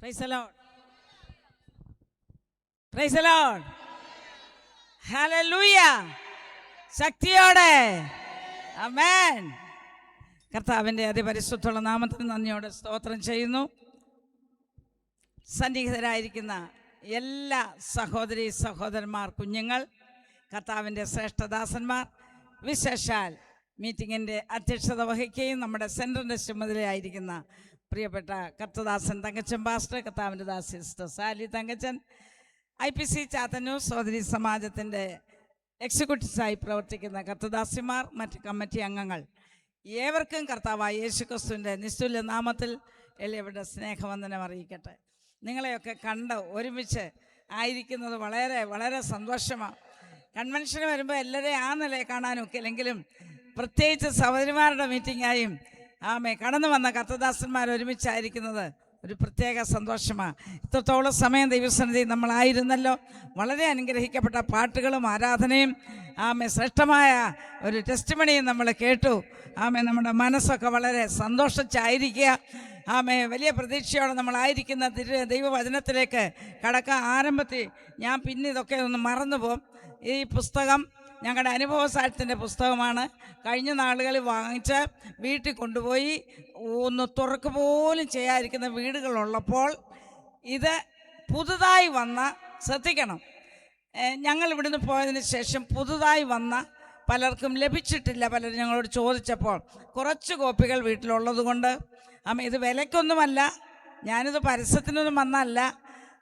Price the lord. Praise the lord. Hallelujah. ശക്തിയോടെ ആമേൻ. കർത്താവിൻ്റെ അതിപരിശുദ്ധമുള്ള നാമത്തിന് നന്ദിയോടെ സ്തോത്രം ചെയ്യുന്നു. സന്നിഹിതരായിരിക്കുന്ന എല്ലാ സഹോദരി സഹോദരന്മാർ, കുഞ്ഞുങ്ങൾ, കർത്താവിൻ്റെ ശ്രേഷ്ഠദാസന്മാർ, വിശേഷാൽ മീറ്റിങ്ങിൻ്റെ അധ്യക്ഷത വഹിക്കുകയും നമ്മുടെ സെൻറ്ററിൻ്റെ ചുമതലയായിരിക്കുന്ന പ്രിയപ്പെട്ട കർത്തദാസൻ തങ്കച്ചൻ പാസ്റ്റർ, കർത്താവിൻ്റെ ദാസി sister Sally Thankachan, IPC Chathannur സഹോദരി സമാജത്തിൻ്റെ എക്സിക്യൂട്ടീവ്സായി പ്രവർത്തിക്കുന്ന കർത്തദാസിമാർ, മറ്റ് കമ്മിറ്റി അംഗങ്ങൾ, ഏവർക്കും കർത്താവായ യേശുക്രിസ്തുവിൻ്റെ നിസ്തുല്യ നാമത്തിൽ എല്ലാവരുടെ സ്നേഹവന്ദനം അറിയിക്കട്ടെ. നിങ്ങളെയൊക്കെ കണ്ട് ഒരുമിച്ച് ആയിരിക്കുന്നത് വളരെ വളരെ സന്തോഷമാണ്. കൺവെൻഷന് വരുമ്പോൾ എല്ലാവരെയും ആ നിലയെ കാണാനൊക്കെ ഇല്ലെങ്കിലും പ്രത്യേകിച്ച് സഹോദരിമാരുടെ മീറ്റിംഗായും കടന്നു വന്ന കർത്തദാസന്മാർ ഒരുമിച്ചായിരിക്കുന്നത് ഒരു പ്രത്യേക സന്തോഷമാണ്. ഇത്രത്തോളം സമയം ദൈവസന്നിധി നമ്മളായിരുന്നല്ലോ. വളരെ അനുഗ്രഹിക്കപ്പെട്ട പാട്ടുകളും ആരാധനയും ശ്രേഷ്ഠമായ ഒരു ടെസ്റ്റിമണിയും നമ്മൾ കേട്ടു. നമ്മുടെ മനസ്സൊക്കെ വളരെ സന്തോഷിച്ചായിരിക്കുക. വലിയ പ്രതീക്ഷയോടെ നമ്മളായിരിക്കുന്ന ദൈവവചനത്തിലേക്ക് കടക്കാൻ ആരംഭത്തിൽ ഞാൻ പിന്നെ ഇതൊക്കെ ഒന്ന് മറന്നുപോകും. ഈ പുസ്തകം ഞങ്ങളുടെ അനുഭവ സാഹിത്യത്തിൻ്റെ പുസ്തകമാണ്. കഴിഞ്ഞ നാളുകളിൽ വാങ്ങിച്ച് വീട്ടിൽ കൊണ്ടുപോയി ഒന്ന് തുറക്ക് പോലും ചെയ്യാതിരിക്കുന്ന വീടുകളുള്ളപ്പോൾ ഇത് പുതുതായി വന്ന, ശ്രദ്ധിക്കണം, ഞങ്ങൾ ഇവിടുന്ന് പോയതിന് ശേഷം പുതുതായി വന്ന പലർക്കും ലഭിച്ചിട്ടില്ല. പലരും ഞങ്ങളോട് ചോദിച്ചപ്പോൾ കുറച്ച് കോപ്പികൾ വീട്ടിലുള്ളത് കൊണ്ട് ഇത് വിലയ്ക്കൊന്നുമല്ല, ഞാനിത് പരസ്യത്തിനൊന്നും വന്നല്ല,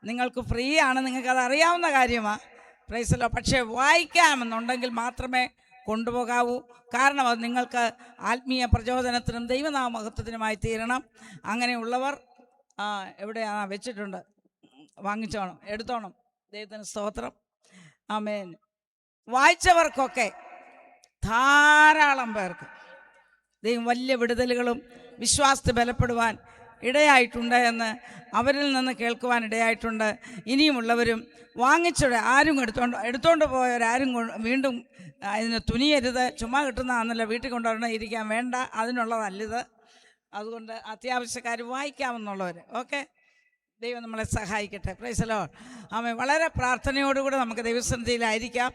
നിങ്ങൾക്ക് ഫ്രീ ആണ്, നിങ്ങൾക്കത് അറിയാവുന്ന കാര്യമാണ്. പ്രൈസല്ലോ. പക്ഷേ വായിക്കാമെന്നുണ്ടെങ്കിൽ മാത്രമേ കൊണ്ടുപോകാവൂ. കാരണം അത് നിങ്ങൾക്ക് ആത്മീയ പ്രചോദനത്തിനും ദൈവനാമഹത്വത്തിനുമായി തീരണം. അങ്ങനെയുള്ളവർ എവിടെയാണ് വെച്ചിട്ടുണ്ട്, വാങ്ങിച്ചോണം, എടുത്തോണം. ദൈവത്തിന് സ്തോത്രം. ആമേൻ. വായിച്ചവർക്കൊക്കെ ധാരാളം പേർക്ക് ദൈവം വലിയ വിടുതലുകളും വിശ്വാസത്തെ ബലപ്പെടുവാൻ ഇടയായിട്ടുണ്ട് എന്ന് അവരിൽ നിന്ന് കേൾക്കുവാൻ ഇടയായിട്ടുണ്ട്. ഇനിയുമുള്ളവരും വാങ്ങിച്ചോടെ ആരും എടുത്തോണ്ട് പോയവരാരും വീണ്ടും അതിന് തുനിയരുത്. ചുമ്മാ കിട്ടുന്നതാണെന്നല്ല, വീട്ടിൽ കൊണ്ടുവരണം, ഇരിക്കാൻ വേണ്ട, അതിനുള്ളതല്ലിത്. അതുകൊണ്ട് അത്യാവശ്യക്കാർ വായിക്കാമെന്നുള്ളവർ ഓക്കെ, ദൈവം നമ്മളെ സഹായിക്കട്ടെ. Price the Lord. വളരെ പ്രാർത്ഥനയോടുകൂടി നമുക്ക് ദൈവസന്നിധിയിലായിരിക്കാം.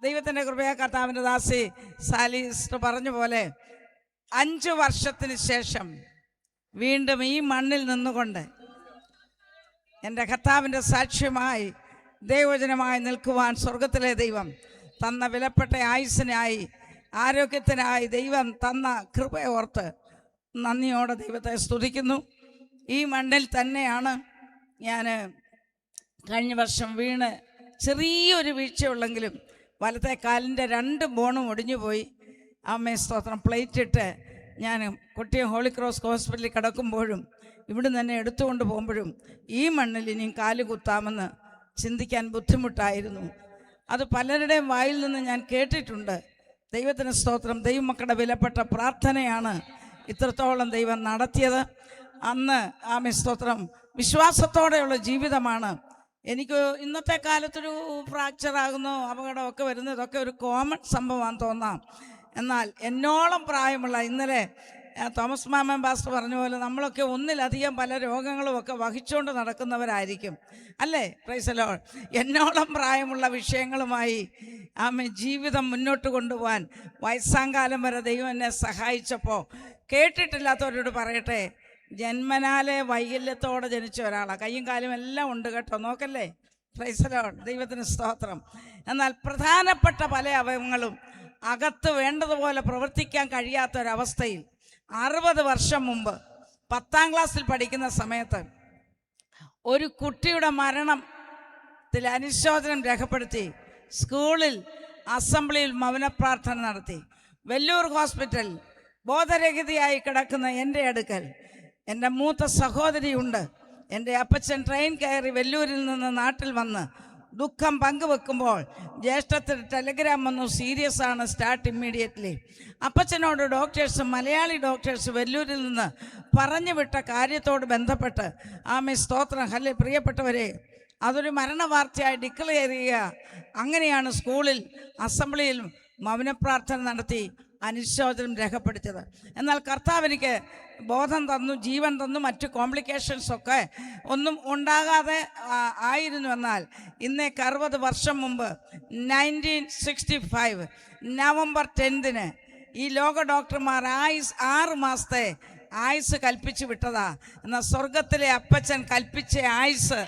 ദൈവത്തിൻ്റെ കൃപയാ കർത്താവിൻ്റെ ദാസി സാലി സിസ്റ്റർ പറഞ്ഞ പോലെ 5 വർഷത്തിന് ശേഷം വീണ്ടും ഈ മണ്ണിൽ നിന്നുകൊണ്ട് എൻ്റെ കർത്താവിൻ്റെ സാക്ഷ്യമായി ദൈവവചനമായി നിൽക്കുവാൻ സ്വർഗത്തിലെ ദൈവം തന്ന വിലപ്പെട്ട ആയുസ്സിനായി, ആരോഗ്യത്തിനായി ദൈവം തന്ന കൃപയോർത്ത് നന്ദിയോടെ ദൈവത്തെ സ്തുതിക്കുന്നു. ഈ മണ്ണിൽ തന്നെയാണ് ഞാൻ കഴിഞ്ഞ വർഷം വീണ് ചെറിയൊരു വീഴ്ചയുള്ളെങ്കിലും വലത്തെ കാലിൻ്റെ 2 ബോണും ഒടിഞ്ഞുപോയി. സ്തോത്രം. പ്ലേറ്റ് ഇട്ട് ഞാൻ കൊട്ടിയം ഹോളി ക്രോസ് ഹോസ്പിറ്റലിൽ കിടക്കുമ്പോഴും ഇവിടുന്ന് തന്നെ എടുത്തുകൊണ്ട് പോകുമ്പോഴും ഈ മണ്ണിൽ ഇനിയും കാല് കുത്താമെന്ന് ചിന്തിക്കാൻ ബുദ്ധിമുട്ടായിരുന്നു. അത് പലരുടെയും വായിൽ നിന്ന് ഞാൻ കേട്ടിട്ടുണ്ട്. ദൈവത്തിന് സ്തോത്രം. ദൈവമക്കളുടെ വിലപ്പെട്ട പ്രാർത്ഥനയാണ് ഇത്രത്തോളം ദൈവം നടത്തിയത്. അന്ന് സ്തോത്രം, വിശ്വാസത്തോടെയുള്ള ജീവിതമാണ്. എനിക്ക് ഇന്നത്തെ കാലത്തൊരു ഫ്രാക്ചറാകുന്നു, അപകടമൊക്കെ വരുന്നു, ഇതൊക്കെ ഒരു കോമൺ സംഭവമാണെന്ന് തോന്നാം. എന്നാൽ എന്നോളം പ്രായമുള്ള, ഇന്നലെ തോമസ് മാമൻ പാസ്റ്റർ പറഞ്ഞ പോലെ നമ്മളൊക്കെ ഒന്നിലധികം പല രോഗങ്ങളും ഒക്കെ വഹിച്ചുകൊണ്ട് നടക്കുന്നവരായിരിക്കും, അല്ലേ? Price the Lord. എന്നോളം പ്രായമുള്ള വിഷയങ്ങളുമായി ജീവിതം മുന്നോട്ട് കൊണ്ടുപോകാൻ വയസ്സാങ്കാലം വരെ ദൈവം എന്നെ സഹായിച്ചപ്പോൾ കേട്ടിട്ടില്ലാത്തവരോട് പറയട്ടെ, ജന്മനാലെ വൈകല്യത്തോടെ ജനിച്ച ഒരാളാണ്. കയ്യും കാലും എല്ലാം ഉണ്ട് കേട്ടോ, നോക്കല്ലേ? Price the lord. ദൈവത്തിന് സ്തോത്രം. എന്നാൽ പ്രധാനപ്പെട്ട പല അവയവങ്ങളും അകത്ത് വേണ്ടതുപോലെ പ്രവർത്തിക്കാൻ കഴിയാത്തൊരവസ്ഥയിൽ 60 വർഷം മുമ്പ് 10ാം ക്ലാസ്സിൽ പഠിക്കുന്ന സമയത്ത് ഒരു കുട്ടിയുടെ മരണത്തിൽ അനുശോചനം രേഖപ്പെടുത്തി സ്കൂളിൽ അസംബ്ലിയിൽ മൗനപ്രാർത്ഥന നടത്തി. വെല്ലൂർ ഹോസ്പിറ്റൽ ബോധരഹിതയായി കിടക്കുന്ന എൻ്റെ അടുക്കൽ എൻ്റെ മൂത്ത സഹോദരിയുണ്ട്. എൻ്റെ അപ്പച്ചൻ ട്രെയിൻ കയറി വെല്ലൂരിൽ നിന്ന് നാട്ടിൽ വന്ന് ദുഃഖം പങ്കുവെക്കുമ്പോൾ ജ്യേഷ്ഠത്തിന് ടെലഗ്രാം വന്നു, സീരിയസ് ആണ്, സ്റ്റാർട്ട് ഇമ്മീഡിയറ്റ്ലി. അപ്പച്ചനോട് ഡോക്ടേഴ്സ്, മലയാളി ഡോക്ടേഴ്സ് വെല്ലൂരിൽ നിന്ന് പറഞ്ഞു വിട്ട കാര്യത്തോട് ബന്ധപ്പെട്ട് സ്തോത്രം. ഹല്ലേ പ്രിയപ്പെട്ടവരെ, അതൊരു മരണവാർത്തയായി ഡിക്ലെയർ ചെയ്യുക. അങ്ങനെയാണ് സ്കൂളിൽ അസംബ്ലിയിൽ മൗനപ്രാർത്ഥന നടത്തി അനുശോചനം രേഖപ്പെടുത്തിയത്. എന്നാൽ കർത്താവ് എനിക്ക് ബോധം തന്നു, ജീവൻ തന്നു, മറ്റ് കോംപ്ലിക്കേഷൻസൊക്കെ ഒന്നും ഉണ്ടാകാതെ ആയിരുന്നു. എന്നാൽ ഇന്നേക്ക് 60 വർഷം മുമ്പ് 1965 നവംബർ 10 ഈ ലോക ഡോക്ടർമാർ 6 മാസത്തെ ആയുസ് കൽപ്പിച്ചു വിട്ടതാ. എന്നാൽ സ്വർഗത്തിലെ അപ്പച്ചൻ കൽപ്പിച്ച ആയുസ്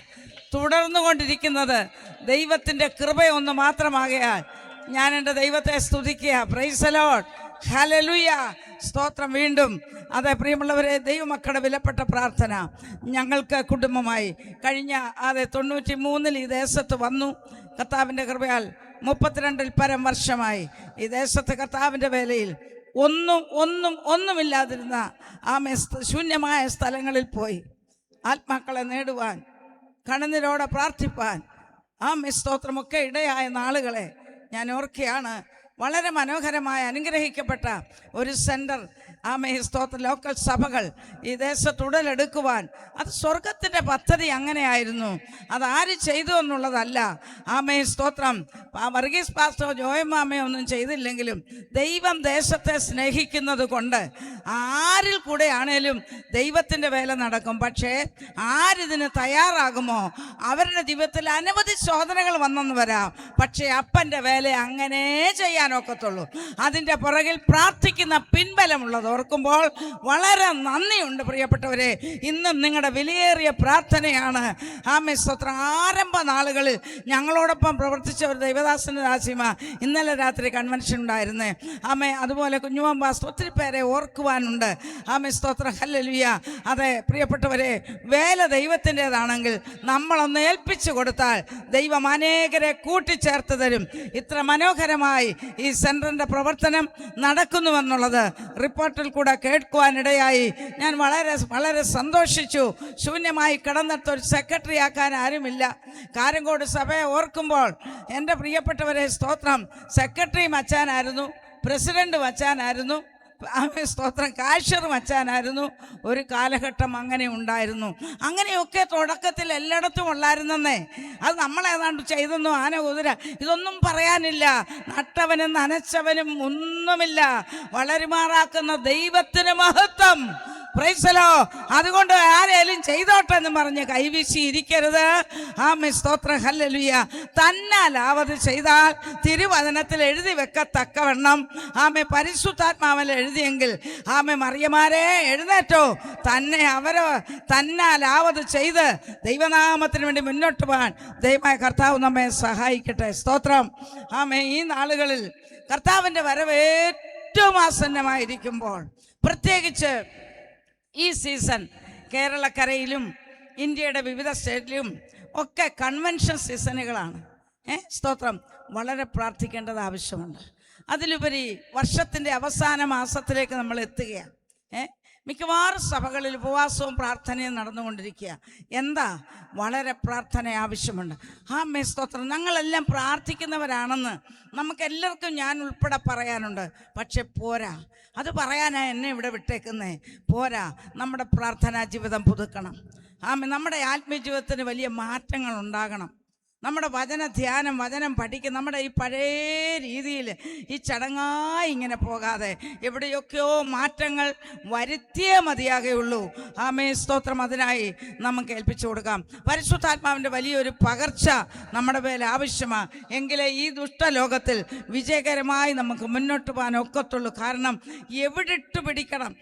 തുടർന്നുകൊണ്ടിരിക്കുന്നത് ദൈവത്തിൻ്റെ കൃപയൊന്ന് മാത്രമാകയാൽ ഞാൻ എൻ്റെ ദൈവത്തെ സ്തുതിക്കുക. പ്രൈസ് ദി ലോർഡ്, ഹല്ലേലൂയ, സ്തോത്രം. വീണ്ടും അതെ പ്രിയമുള്ളവരെ, ദൈവമക്കളുടെ വിലപ്പെട്ട പ്രാർത്ഥന ഞങ്ങൾക്ക് കുടുംബമായി കഴിഞ്ഞ 93 ഈ ദേശത്ത് വന്നു. കർത്താവിൻ്റെ കൃപയാൽ 32 പരം വർഷമായി ഈ ദേശത്ത് കർത്താവിൻ്റെ വേലയിൽ ഒന്നുമില്ലാതിരുന്ന ശൂന്യമായ സ്ഥലങ്ങളിൽ പോയി ആത്മാക്കളെ നേടുവാൻ, കണ്ണുനീരോടെ പ്രാർത്ഥിപ്പാൻ സ്തോത്രമൊക്കെ ഇടയായ നാളുകളെ ഞാൻ ഓർക്കുകയാണ്. വളരെ മനോഹരമായ അനുഗ്രഹിക്കപ്പെട്ട ഒരു സെൻറ്റർ സ്തോത്ര ലോക്കൽ സഭകൾ ഈ ദേശത്ത് ഉടലെടുക്കുവാൻ അത് സ്വർഗത്തിൻ്റെ പദ്ധതി അങ്ങനെയായിരുന്നു. അതാര് ചെയ്തു എന്നുള്ളതല്ല. സ്തോത്രം. വർഗീസ് പാസ്റ്റോ ജോയമാമയോ ഒന്നും ചെയ്തില്ലെങ്കിലും ദൈവം ദേശത്തെ സ്നേഹിക്കുന്നത് കൊണ്ട് ആരിൽ കൂടെ ആണേലും ദൈവത്തിൻ്റെ വേല നടക്കും. പക്ഷേ ആരിതിന് തയ്യാറാകുമോ അവരുടെ ജീവിതത്തിൽ അനവധി ശോധനകൾ വന്നെന്ന് വരാം. പക്ഷേ അപ്പൻ്റെ വേല അങ്ങനെ ചെയ്യാനൊക്കത്തുള്ളൂ. അതിൻ്റെ പുറകിൽ പ്രാർത്ഥിക്കുന്ന പിൻബലമുള്ളത് ഓർക്കുമ്പോൾ വളരെ നന്ദിയുണ്ട് പ്രിയപ്പെട്ടവരെ. ഇന്നും നിങ്ങളുടെ വിലയേറിയ പ്രാർത്ഥനയാണ്. സ്തോത്രം. ആരംഭ നാളുകളിൽ ഞങ്ങളോടൊപ്പം പ്രവർത്തിച്ച ഒരു ദൈവദാസൻ്റെ ദാസിമ ഇന്നലെ രാത്രി കൺവെൻഷൻ ഉണ്ടായിരുന്നേ. അതുപോലെ കുഞ്ഞുമാൻ പാസ്റ്റർ, ഒത്തിരി പേരെ ഓർക്കുവാനുണ്ട്. സ്തോത്രം, ഹല്ലേലൂയ. അതെ പ്രിയപ്പെട്ടവരെ, വേല ദൈവത്തിൻ്റെതാണെങ്കിൽ നമ്മളൊന്ന് ഏൽപ്പിച്ചു കൊടുത്താൽ ദൈവം അനേകരെ കൂട്ടിച്ചേർത്ത് തരും. ഇത്ര മനോഹരമായി ഈ സെൻറ്ററിൻ്റെ പ്രവർത്തനം നടക്കുന്നുവെന്നുള്ളത് റിപ്പോർട്ടിൽ കൂടെ കേൾക്കുവാനിടയായി. ഞാൻ വളരെ വളരെ സന്തോഷിച്ചു. ശൂന്യമായി കിടന്നിട്ടൊരു സെക്രട്ടറി ആക്കാൻ ആരുമില്ല. കാരങ്കോട് സഭയെ ഓർക്കുമ്പോൾ എൻ്റെ പ്രിയപ്പെട്ടവരെ, സ്തോത്രം, സെക്രട്ടറി മച്ചാനായിരുന്നു, പ്രസിഡന്റ് മച്ചാനായിരുന്നു, സ്തോത്രം, കാഷ്യർ മച്ചാനായിരുന്നു. ഒരു കാലഘട്ടം അങ്ങനെ ഉണ്ടായിരുന്നു. അങ്ങനെയൊക്കെ തുടക്കത്തിൽ എല്ലായിടത്തും ഉള്ളായിരുന്നേ. അത് നമ്മളേതാണ്ട് ചെയ്തെന്നോ ആന കുതിര ഇതൊന്നും പറയാനില്ല. നട്ടവനും നനച്ചവനും ഒന്നുമില്ല. വളരുമാറാക്കുന്ന ദൈവത്തിന് മഹത്വം. Price the Lord. അതുകൊണ്ട് ആരേലും ചെയ്തോട്ടെ എന്ന് പറഞ്ഞ് കൈവീശി ഇരിക്കരുത്. സ്തോത്രം, ഹല്ലേലൂയ. തന്നാലാവത് ചെയ്താൽ തിരുവചനത്തിൽ എഴുതി വെക്കത്തക്കവണ്ണം പരിശുദ്ധാത്മാവിൽ എഴുതിയെങ്കിൽ മറിയമാരെ എഴുന്നേറ്റോ, തന്നാലാവത് ചെയ്ത് ദൈവനാമത്തിന് വേണ്ടി മുന്നോട്ട് പോകാൻ ദൈവമായ കർത്താവ് നമ്മെ സഹായിക്കട്ടെ. സ്തോത്രം. ഈ നാളുകളിൽ കർത്താവിൻ്റെ വരവ് ഏറ്റവും ആസന്നമായിരിക്കുമ്പോൾ, പ്രത്യേകിച്ച് ഈ സീസൺ കേരളക്കരയിലും ഇന്ത്യയുടെ വിവിധ സ്റ്റേറ്റിലും ഒക്കെ കൺവെൻഷൻ സീസണുകളാണ്. സ്തോത്രം. വളരെ പ്രാർത്ഥിക്കേണ്ടത് ആവശ്യമുണ്ട്. അതിലുപരി വർഷത്തിൻ്റെ അവസാന മാസത്തിലേക്ക് നമ്മൾ എത്തുകയാണ്. മിക്കവാറും സഭകളിൽ ഉപവാസവും പ്രാർത്ഥനയും നടന്നുകൊണ്ടിരിക്കുക. എന്താ? വളരെ പ്രാർത്ഥന ആവശ്യമുണ്ട്. സ്തോത്രം. ഞങ്ങളെല്ലാം പ്രാർത്ഥിക്കുന്നവരാണെന്ന് നമുക്കെല്ലാവർക്കും ഞാൻ ഉൾപ്പെടെ പറയാനുണ്ട്. പക്ഷെ പോരാ. അത് പറയാനാ എന്നെ ഇവിടെ വിട്ടേക്കുന്നേ. പോരാ. നമ്മുടെ പ്രാർത്ഥനാ ജീവിതം പുതുക്കണം. നമ്മുടെ ആത്മീയ ജീവിതത്തിന് വലിയ മാറ്റങ്ങൾ ഉണ്ടാകണം. നമ്മുടെ വചനം പഠിക്കും. നമ്മുടെ ഈ പഴയ രീതിയിൽ ഈ ചടങ്ങായി ഇങ്ങനെ പോകാതെ എവിടെയൊക്കെയോ മാറ്റങ്ങൾ വരുത്തിയേ മതിയാകുള്ളൂ. സ്തോത്രം. അതിനായി നമുക്ക് ഏൽപ്പിച്ചു കൊടുക്കാം. പരിശുദ്ധാത്മാവിൻ്റെ വലിയൊരു പകർച്ച നമ്മുടെ മേൽ ആവശ്യമാണ്. എങ്കിലേ ഈ ദുഷ്ടലോകത്തിൽ വിജയകരമായി നമുക്ക് മുന്നോട്ട് പോകാൻ ഒക്കത്തുള്ളൂ. കാരണം എവിടെ ഇട്ട് പിടിക്കണം.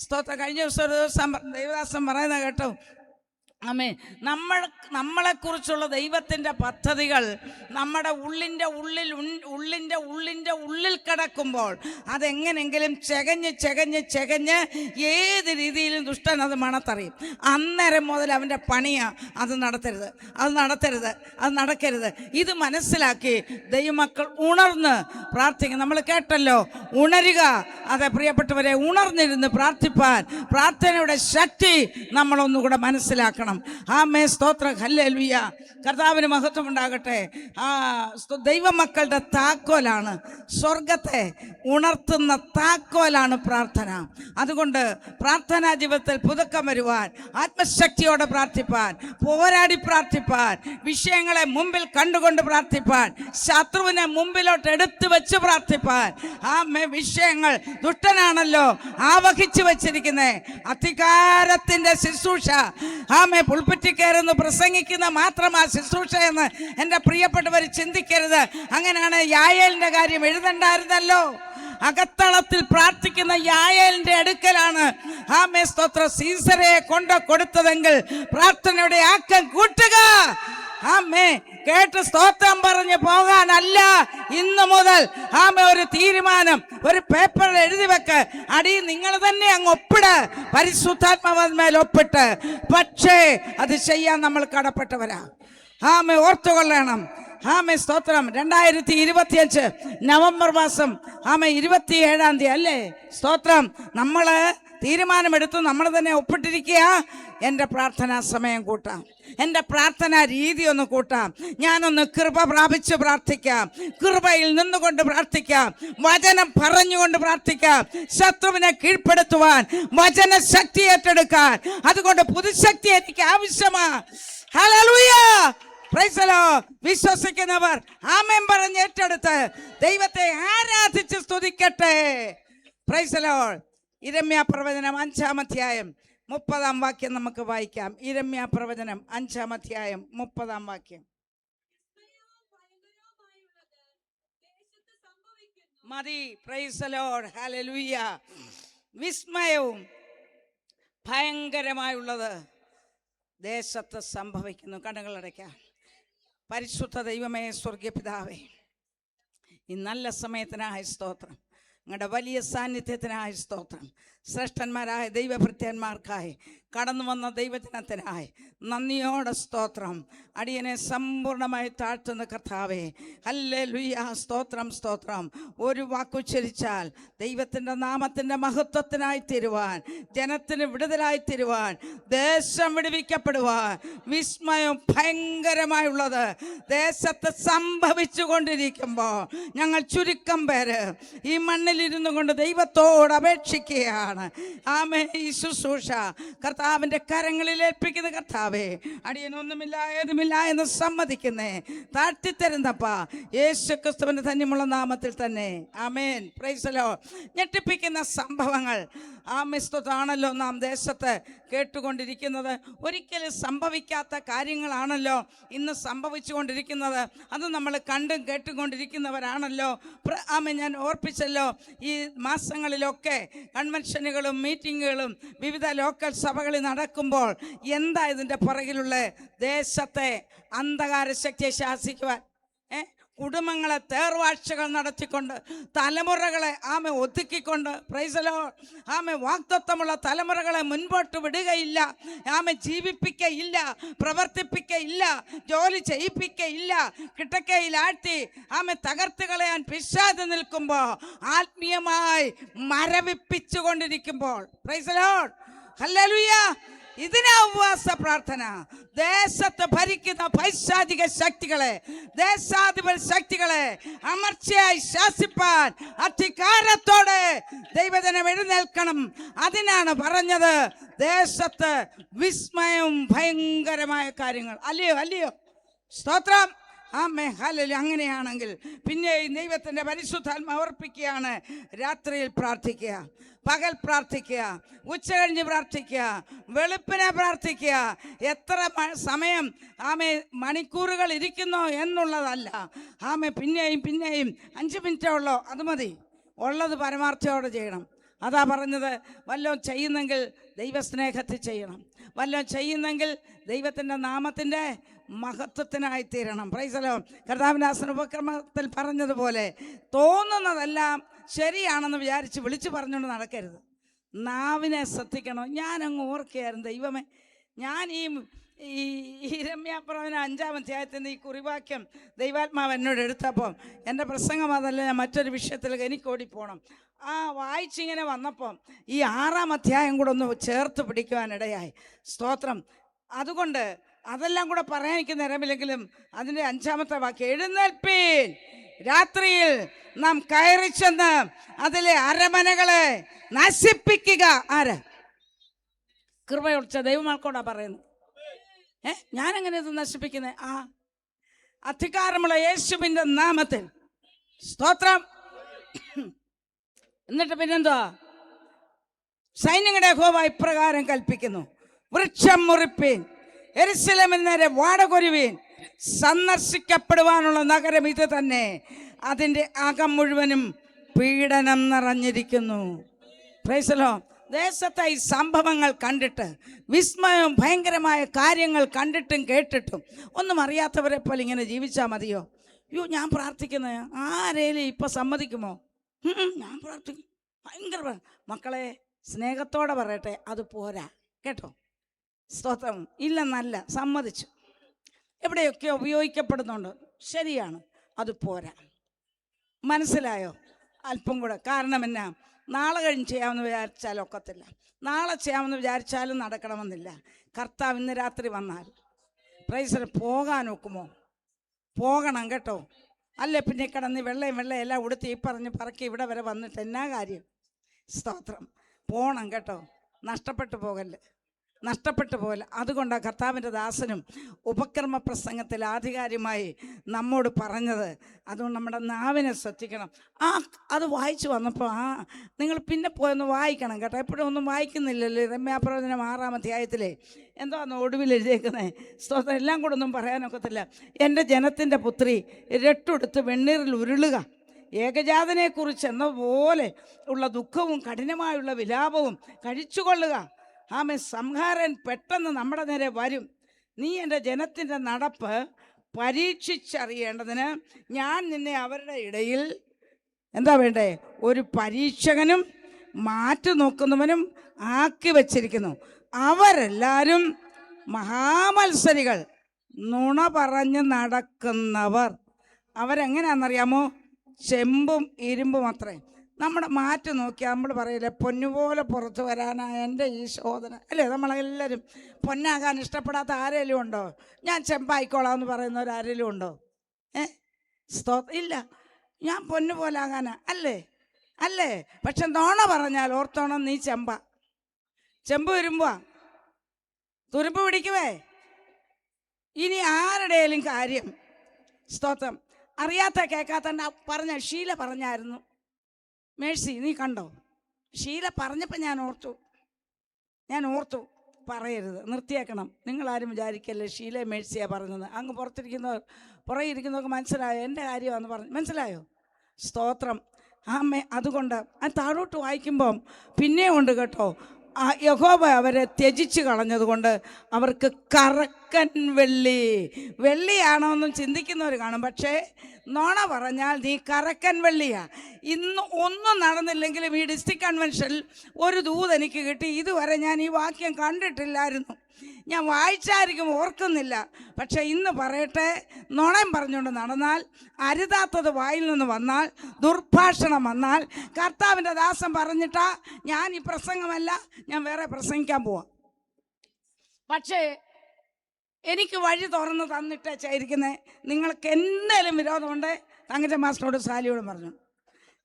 സ്തോത്രം. കഴിഞ്ഞ ദിവസം ഒരു ദിവസം ദൈവദാസൻ പറയുന്നത് കേട്ടോ, നമ്മളെക്കുറിച്ചുള്ള ദൈവത്തിൻ്റെ പദ്ധതികൾ നമ്മുടെ ഉള്ളിൻ്റെ ഉള്ളിൽ കിടക്കുമ്പോൾ അതെങ്ങനെങ്കിലും ചെകഞ്ഞ് ഏത് രീതിയിലും ദുഷ്ടൻ അത് മണത്തറിയും. അന്നേരം മുതൽ അവൻ്റെ പണിയാണ്. അത് നടക്കരുത്. ഇത് മനസ്സിലാക്കി ദൈവമക്കൾ ഉണർന്ന് പ്രാർത്ഥിക്കും. നമ്മൾ കേട്ടല്ലോ, ഉണരുക. അതെ പ്രിയപ്പെട്ടവരെ, ഉണർന്നിരുന്ന് പ്രാർത്ഥിപ്പാൻ പ്രാർത്ഥനയുടെ ശക്തി നമ്മളൊന്നുകൂടെ മനസ്സിലാക്കണം. കൊടുക്കണം. ആമേ സ്തോത്രം, ഹല്ലേലൂയ. കർത്താവിന് മഹത്വം ഉണ്ടാകട്ടെ. ദൈവമക്കളുടെ താക്കോലാണ്, സ്വർഗത്തെ ഉണർത്തുന്ന താക്കോലാണ് പ്രാർത്ഥന. അതുകൊണ്ട് പ്രാർത്ഥനാ ജീവിതത്തിൽ പുതുക്കം വരുവാൻ, ആത്മശക്തിയോടെ പ്രാർത്ഥിപ്പാൻ, പോരാടി പ്രാർത്ഥിപ്പാൻ, വിഷയങ്ങളെ മുമ്പിൽ കണ്ടുകൊണ്ട് പ്രാർത്ഥിപ്പാൻ, ശത്രുവിനെ മുമ്പിലോട്ട് എടുത്തു വെച്ച് പ്രാർത്ഥിപ്പാൻ. ആമേ വിഷയങ്ങൾ ദുഷ്ടനാണല്ലോ ആവഹിച്ചു വെച്ചിരിക്കുന്നത്. അധികാരത്തിന്റെ ശുശ്രൂഷ, ആമേ പുൾപിറ്റിൽ കയറുന്നു പ്രസംഗിക്കുന്ന മാത്രമാ ശുശ്രൂഷ എന്ന് എൻ്റെ പ്രിയപ്പെട്ടവർ ചിന്തിക്കരുത്. അങ്ങനെയാണ് യായേലിന്റെ കാര്യം എഴുതണ്ടായിരുന്നല്ലോ. അകത്തളത്തിൽ പ്രാർത്ഥിക്കുന്ന യായേലിന്റെ അടുക്കലാണ് ആമേ സ്തോത്ര സീസരെ കൊണ്ട് കൊടുത്തതെങ്കിൽ പ്രാർത്ഥനയുടെ ആക്കം കൂട്ടുക. ആമേ കേട്ട് സ്തോത്രം പറഞ്ഞ് പോകാനല്ല. ഇന്ന് മുതൽ ആമേ ഒരു തീരുമാനം ഒരു പേപ്പറിൽ എഴുതി വെക്ക്. അടി നിങ്ങൾ തന്നെ അങ്ങ് ഒപ്പിട്, പരിശുദ്ധാത്മാവിന്മേൽ ഒപ്പിട്ട്. പക്ഷേ അത് ചെയ്യാൻ നമ്മൾ കടപ്പെട്ടവരാ. ആമേ ഓർത്തുകൊള്ളണം. ആമേ സ്തോത്രം. 2025 നവംബർ മാസം 27 തീയതി അല്ലേ സ്തോത്രം, നമ്മൾ തീരുമാനമെടുത്ത് നമ്മൾ തന്നെ ഒപ്പിട്ടിരിക്കുക. എൻ്റെ പ്രാർത്ഥനാ സമയം കൂട്ടാം, എൻ്റെ പ്രാർത്ഥനാ രീതി ഒന്ന് കൂട്ടാം, ഞാനൊന്ന് കൃപ പ്രാപിച്ച് പ്രാർത്ഥിക്കാം, കൃപയിൽ നിന്നുകൊണ്ട് പ്രാർത്ഥിക്കാം, വചനം പറഞ്ഞുകൊണ്ട് പ്രാർത്ഥിക്കാം, ശത്രുവിനെ കീഴ്പ്പെടുത്തുവാൻ വചന ശക്തി ഏറ്റെടുക്കാൻ. അതുകൊണ്ട് പുതുശക്തി എനിക്ക് ആവശ്യമാണ്. Hallelujah, praise the Lord. വിശ്വസിക്കുന്നവർ ആമേൻ പറഞ്ഞ് ഏറ്റെടുത്ത് ദൈവത്തെ ആരാധിച്ച് സ്തുതിക്കട്ടെ. Price the Lord. യിരെമ്യാ പ്രവചനം 5-ാം അധ്യായം 30-ാം വാക്യം നമുക്ക് വായിക്കാം. യിരെമ്യാ പ്രവചനം 5-ാം അധ്യായം 30-ാം വാക്യം. മതി. Praise the lord, hallelujah. വിസ്മയവും ഭയങ്കരമായുള്ളത് ദേശത്ത് സംഭവിക്കുന്നു. കണ്ണുകളടയ്ക്കാം. പരിശുദ്ധ ദൈവമേ, സ്വർഗീയ പിതാവേ, ഈ നല്ല സമയത്തിനായ സ്തോത്രം, നിങ്ങളുടെ വലിയ സാന്നിധ്യത്തിനായ സ്തോത്രം, ശ്രേഷ്ഠന്മാരായ ദൈവഭൃത്യന്മാർക്കായി കടന്നു വന്ന ദൈവജനത്തിനായി നന്ദിയോടെ സ്തോത്രം. അടിയനെ സമ്പൂർണ്ണമായി താഴ്ത്തുന്ന കർത്താവേ, ഹല്ലേലൂയ, സ്തോത്രം സ്തോത്രം. ഒരു വാക്കുച്ചരിച്ചാൽ ദൈവത്തിൻ്റെ നാമത്തിൻ്റെ മഹത്വത്തിനായി തീരുവാൻ, ജനത്തിന് വിടുതലായി തീരുവാൻ, ദേശം വിടുവിക്കപ്പെടുവാൻ, വിസ്മയം ഭയങ്കരമായുള്ളത് ദേശത്ത് സംഭവിച്ചു കൊണ്ടിരിക്കുമ്പോൾ ഞങ്ങൾ ചുരുക്കം പേര് ഈ മണ്ണിലിരുന്നു കൊണ്ട് ദൈവത്തോട് അപേക്ഷിക്കുകയാണ്. ആമേ, ഈ ശുശ്രൂഷ കർത്താവിൻ്റെ കരങ്ങളിൽ ഏൽപ്പിക്കുന്ന കർത്താവേ, അടിയനൊന്നുമില്ല ഏതുമില്ല എന്ന് സമ്മതിക്കുന്നേ, താഴ്ത്തിത്തരുന്നപ്പാ യേശു ക്രിസ്തുവിൻ്റെ ധന്യമുള്ള നാമത്തിൽ തന്നെ. ആമേൻ. Praise the lord. ഞെട്ടിപ്പിക്കുന്ന സംഭവങ്ങൾ ആമേസ്തുതാണല്ലോ നാം ദേശത്ത് കേട്ടുകൊണ്ടിരിക്കുന്നത്. ഒരിക്കലും സംഭവിക്കാത്ത കാര്യങ്ങളാണല്ലോ ഇന്ന് സംഭവിച്ചു കൊണ്ടിരിക്കുന്നത്. അത് നമ്മൾ കണ്ടും കേട്ടുകൊണ്ടിരിക്കുന്നവരാണല്ലോ. ആമേ, ഞാൻ ഓർപ്പിച്ചല്ലോ, ഈ മാസങ്ങളിലൊക്കെ കൺവെൻഷനുകളും മീറ്റിങ്ങുകളും വിവിധ ലോക്കൽ സഭകളിൽ നടക്കുമ്പോൾ എന്താ ഇതിൻ്റെ പുറകിലുള്ള ദേശത്തെ അന്ധകാര ശക്തിയെ ശാസിക്കുവാൻ, കുടുംബങ്ങളെ തേർവാഴ്ചകൾ നടത്തിക്കൊണ്ട്, തലമുറകളെ ആമെ ഒതുക്കിക്കൊണ്ട്, പ്രൈസ് ദി ലോർഡ്, ആമെ വാഗ്ദത്തമുള്ള തലമുറകളെ മുൻപോട്ട് വിടുകയില്ല, ആമെ ജീവിപ്പിക്കയില്ല, പ്രവർത്തിപ്പിക്കയില്ല, ജോലി ചെയ്യിപ്പിക്കയില്ല, കിടക്കയിലാഴ്ത്തി ആമെ തകർത്ത് കളയാൻ പിശാച് നിൽക്കുമ്പോൾ, ആത്മീയമായി മരവിപ്പിച്ചു കൊണ്ടിരിക്കുമ്പോൾ, പ്രൈസ് ദി ലോർഡ്, ഹല്ലേലൂയ, ഇതിനാ ഉപവാസ പ്രാർത്ഥന. ദേശത്ത് ഭരിക്കുന്ന പൈശാചിക ശക്തികളെ, ദേശാധിപതി ശക്തികളെ അമർച്ചയായി ശാസിപ്പാൻ അധികാരത്തോടെ ദൈവജനം എഴുന്നേൽക്കണം. അതിനാണ് പറഞ്ഞത് ദേശത്ത് വിസ്മയവും ഭയങ്കരമായ കാര്യങ്ങൾ. അല്ലയോ അല്ലയോ സ്തോത്രം. ആമേ, ഹല്ലേലൂയ. അങ്ങനെയാണെങ്കിൽ പിന്നെ ദൈവത്തിൻ്റെ പരിശുദ്ധാത്മാവ് അർപ്പിക്കുകയാണ്. രാത്രിയിൽ പ്രാർത്ഥിക്കുക, പകൽ പ്രാർത്ഥിക്കുക, ഉച്ച കഴിഞ്ഞ് പ്രാർത്ഥിക്കുക, വെളുപ്പിനെ പ്രാർത്ഥിക്കുക. എത്ര സമയം ആമേ മണിക്കൂറുകൾ ഇരിക്കുന്നോ എന്നുള്ളതല്ല. ആമേ, പിന്നെയും 5 മിനിറ്റേ ഉള്ളോ, അത് മതി. ഉള്ളത് പരമാർത്ഥയോടെ ചെയ്യണം. അതാ പറഞ്ഞത്, വല്ലതും ചെയ്യുന്നെങ്കിൽ ദൈവസ്നേഹത്തിൽ ചെയ്യണം, വല്ലതും ചെയ്യുന്നെങ്കിൽ ദൈവത്തിൻ്റെ നാമത്തിൻ്റെ മഹത്വത്തിനായി തീരണം. Price the Lord. കർത്താവിന്റെ ഉപക്രമത്തിൽ പറഞ്ഞതുപോലെ തോന്നുന്നതെല്ലാം ശരിയാണെന്ന് വിചാരിച്ച് വിളിച്ചു പറഞ്ഞുകൊണ്ട് നടക്കരുത്. നാവിനെ ശ്രദ്ധിക്കണം. ഞാനങ്ങ് ഓർക്കുകയായിരുന്നു, ദൈവമേ, ഞാൻ ഈ യിരെമ്യാ പ്രവചനം 5-ാം അധ്യായത്തിൻ്റെ ഈ കുറിവാക്യം ദൈവാത്മാവ് എന്നോട് എടുത്തപ്പം എൻ്റെ പ്രസംഗം അതല്ല, ഞാൻ മറ്റൊരു വിഷയത്തിലേക്ക് എനിക്ക് ഓടിപ്പോണം. വായിച്ചിങ്ങനെ വന്നപ്പം ഈ 6-ാം അധ്യായം കൂടെ ഒന്ന് ചേർത്ത് പിടിക്കുവാനിടയായി. സ്തോത്രം. അതുകൊണ്ട് അതെല്ലാം കൂടെ പറയാൻ എനിക്ക് നേരമില്ലെങ്കിലും അതിൻ്റെ 5-ാമത്തെ വാക്യം, എഴുന്നേൽപ്പീൻ, രാത്രിയിൽ നാം കയറി ചെന്ന് അതിലെ അരമനകളെ നശിപ്പിക്കുക. ആര്? കൃപയൊളിച്ച ദൈവമാൾക്കോടാ പറയുന്നത്. ഞാനെങ്ങനെ ഇത് നശിപ്പിക്കുന്നത്? അധികാരമുള്ള യേശുവിൻ്റെ നാമത്തിൽ സ്തോത്രം. എന്നിട്ട് പിന്നെന്താ? സൈന്യങ്ങളുടെ യഹോവ ഇപ്രകാരം കൽപ്പിക്കുന്നു, വൃക്ഷം മുറിപ്പീൻ, യെരൂശലേമിന് നേരെ വാടകൊരുവീൻ, സന്ദർശിക്കപ്പെടുവാനുള്ള നഗരം ഇത് തന്നെ, അതിൻ്റെ അകം മുഴുവനും പീഡനം നിറഞ്ഞിരിക്കുന്നു. Price the Lord. ദേശത്തെ ഈ സംഭവങ്ങൾ കണ്ടിട്ട്, വിസ്മയവും ഭയങ്കരമായ കാര്യങ്ങൾ കണ്ടിട്ടും കേട്ടിട്ടും ഒന്നും അറിയാത്തവരെ പോലെ ഇങ്ങനെ ജീവിച്ചാൽ മതിയോ? ഞാൻ പ്രാർത്ഥിക്കുന്നത് ആരേലും ഇപ്പം സമ്മതിക്കുമോ? ഞാൻ പ്രാർത്ഥിക്കും ഭയങ്കര. മക്കളെ, സ്നേഹത്തോടെ പറയട്ടെ, അത് പോരാ കേട്ടോ. സ്തോത്രം. ഇല്ലെന്നല്ല, സമ്മതിച്ചു. എവിടെയൊക്കെ ഉപയോഗിക്കപ്പെടുന്നുണ്ട്, ശരിയാണ്, അത് പോരാ. മനസ്സിലായോ? അല്പം കൂടെ. കാരണം എന്നാ? നാളെ കഴിഞ്ഞ് ചെയ്യാമെന്ന് വിചാരിച്ചാലും ഒക്കത്തില്ല, നാളെ ചെയ്യാമെന്ന് വിചാരിച്ചാലും നടക്കണമെന്നില്ല. കർത്താവ് ഇന്ന് രാത്രി വന്നാൽ പ്രൈസ് പോകാൻ ഒക്കുമോ? പോകണം കേട്ടോ. അല്ലേ പിന്നെ കിടന്ന് വെള്ളയും എല്ലാം ഉടുത്ത് ഈ പറഞ്ഞ് പറക്കി ഇവിടെ വരെ വന്നിട്ട് എന്നാ കാര്യം? സ്തോത്രം. പോകണം കേട്ടോ. നഷ്ടപ്പെട്ടു പോകല്ലേ, നഷ്ടപ്പെട്ടു പോകല്ല. അതുകൊണ്ടാണ് കർത്താവിൻ്റെ ദാസനും ഉപക്രമ പ്രസംഗത്തിൽ ആധികാരികമായി നമ്മോട് പറഞ്ഞത്. അതുകൊണ്ട് നമ്മുടെ നാവിനെ ശ്രദ്ധിക്കണം. അത് വായിച്ചു വന്നപ്പോൾ നിങ്ങൾ പിന്നെ പോയൊന്ന് വായിക്കണം കേട്ടോ. എപ്പോഴും ഒന്നും വായിക്കുന്നില്ലല്ലോ. രമ്യാപ്രവചനം 6-ാം അധ്യായത്തിലെ എന്തോന്ന് ഒടുവിൽ എഴുതിയേക്കുന്നത്? സ്തോത്രം. എല്ലാം കൂടെ ഒന്നും പറയാനൊക്കത്തില്ല. എൻ്റെ ജനത്തിൻ്റെ പുത്രി രട്ടെടുത്ത് വെണ്ണീറിൽ ഉരുളുക, ഏകജാതനെക്കുറിച്ച് എന്ന പോലെ ഉള്ള ദുഃഖവും കഠിനമായുള്ള വിലാപവും കഴിച്ചുകൊള്ളുക. സംഹാരൻ പെട്ടെന്ന് നമ്മുടെ നേരെ വരും. നീ എൻ്റെ ജനത്തിൻ്റെ നടപ്പ് പരീക്ഷിച്ചറിയേണ്ടതിന് ഞാൻ നിന്നെ അവരുടെ ഇടയിൽ എന്താ വേണ്ടേ? ഒരു പരീക്ഷകനും മാറ്റി നോക്കുന്നവനും ആക്കി വച്ചിരിക്കുന്നു. അവരെല്ലാവരും മഹാമത്സരികൾ, നുണ പറഞ്ഞ് നടക്കുന്നവർ. അവരെങ്ങനെയാണെന്നറിയാമോ? ചെമ്പും ഇരുമ്പും അത്രേ. നമ്മുടെ മാറ്റി നോക്കിയാൽ നമ്മൾ പറയില്ലേ, പൊന്നുപോലെ പുറത്ത് വരാനാ എൻ്റെ ഈ ശോധന, അല്ലേ? നമ്മളെല്ലാവരും പൊന്നാകാൻ ഇഷ്ടപ്പെടാത്ത ആരെങ്കിലും ഉണ്ടോ? ഞാൻ ചെമ്പായിക്കോളാം എന്ന് പറയുന്നവരാരെങ്കിലും ഉണ്ടോ? ഇല്ല. ഞാൻ പൊന്നുപോലെ ആകാനാ, അല്ലേ? പക്ഷെ നോണ പറഞ്ഞാൽ ഓർത്തോണം, നീ ചെമ്പ് ഇരുമ്പുവാ, തുരുമ്പ് പിടിക്കുവേ. ഇനി ആരുടെയും കാര്യം സ്തോത്രം അറിയാത്ത കേൾക്കാത്ത പറഞ്ഞ ഷീല പറഞ്ഞായിരുന്നു. മേഴ്സി, നീ കണ്ടോ? ഷീല പറഞ്ഞപ്പോൾ ഞാൻ ഓർത്തു പറയരുത്, നിർത്തിയേക്കണം. നിങ്ങളാരും വിചാരിക്കല്ലേ ഷീല മേഴ്സിയാണ് പറഞ്ഞത്. അങ്ങ് പുറകിരിക്കുന്നവർക്ക് മനസ്സിലായോ എൻ്റെ കാര്യമാണെന്ന് പറഞ്ഞു? മനസ്സിലായോ? സ്തോത്രം. അതുകൊണ്ട് താഴോട്ട് വായിക്കുമ്പം പിന്നെ ഉണ്ട് കേട്ടോ. യഹോവ അവരെ ത്യജിച്ച് കളഞ്ഞതുകൊണ്ട് അവർക്ക് കറക്കൻ വെള്ളിയാണോന്നും ചിന്തിക്കുന്നവർ കാണും. പക്ഷേ നോണ പറഞ്ഞാൽ നീ കറക്കൻ വെള്ളിയാ. ഇന്ന് ഒന്നും നടന്നില്ലെങ്കിലും ഈ ഡിസ്ട്രിക്ട് കൺവെൻഷനിൽ ഒരു ദൂത് എനിക്ക് കിട്ടി. ഇതുവരെ ഞാൻ ഈ വാക്യം കണ്ടിട്ടില്ലായിരുന്നു. ഞാൻ വായിച്ചായിരിക്കും, ഓർക്കുന്നില്ല. പക്ഷെ ഇന്ന് പറയട്ടെ, നുണയും പറഞ്ഞുകൊണ്ട് നടന്നാൽ, അരുതാത്തത് വായിൽ നിന്ന് വന്നാൽ, ദുർഭാഷണം വന്നാൽ, കർത്താവിൻ്റെ ദാസൻ പറഞ്ഞിട്ടാ ഞാൻ ഈ പ്രസംഗമല്ല, ഞാൻ വേറെ പ്രസംഗിക്കാൻ പോവാം. പക്ഷേ എനിക്ക് വഴി തുറന്ന് തന്നിട്ടായിരിക്കുന്നത്. നിങ്ങൾക്ക് എന്തെങ്കിലും വിരോധമുണ്ട്, തങ്കച്ച മാസ്റ്ററോട് സാലിയോടും പറഞ്ഞു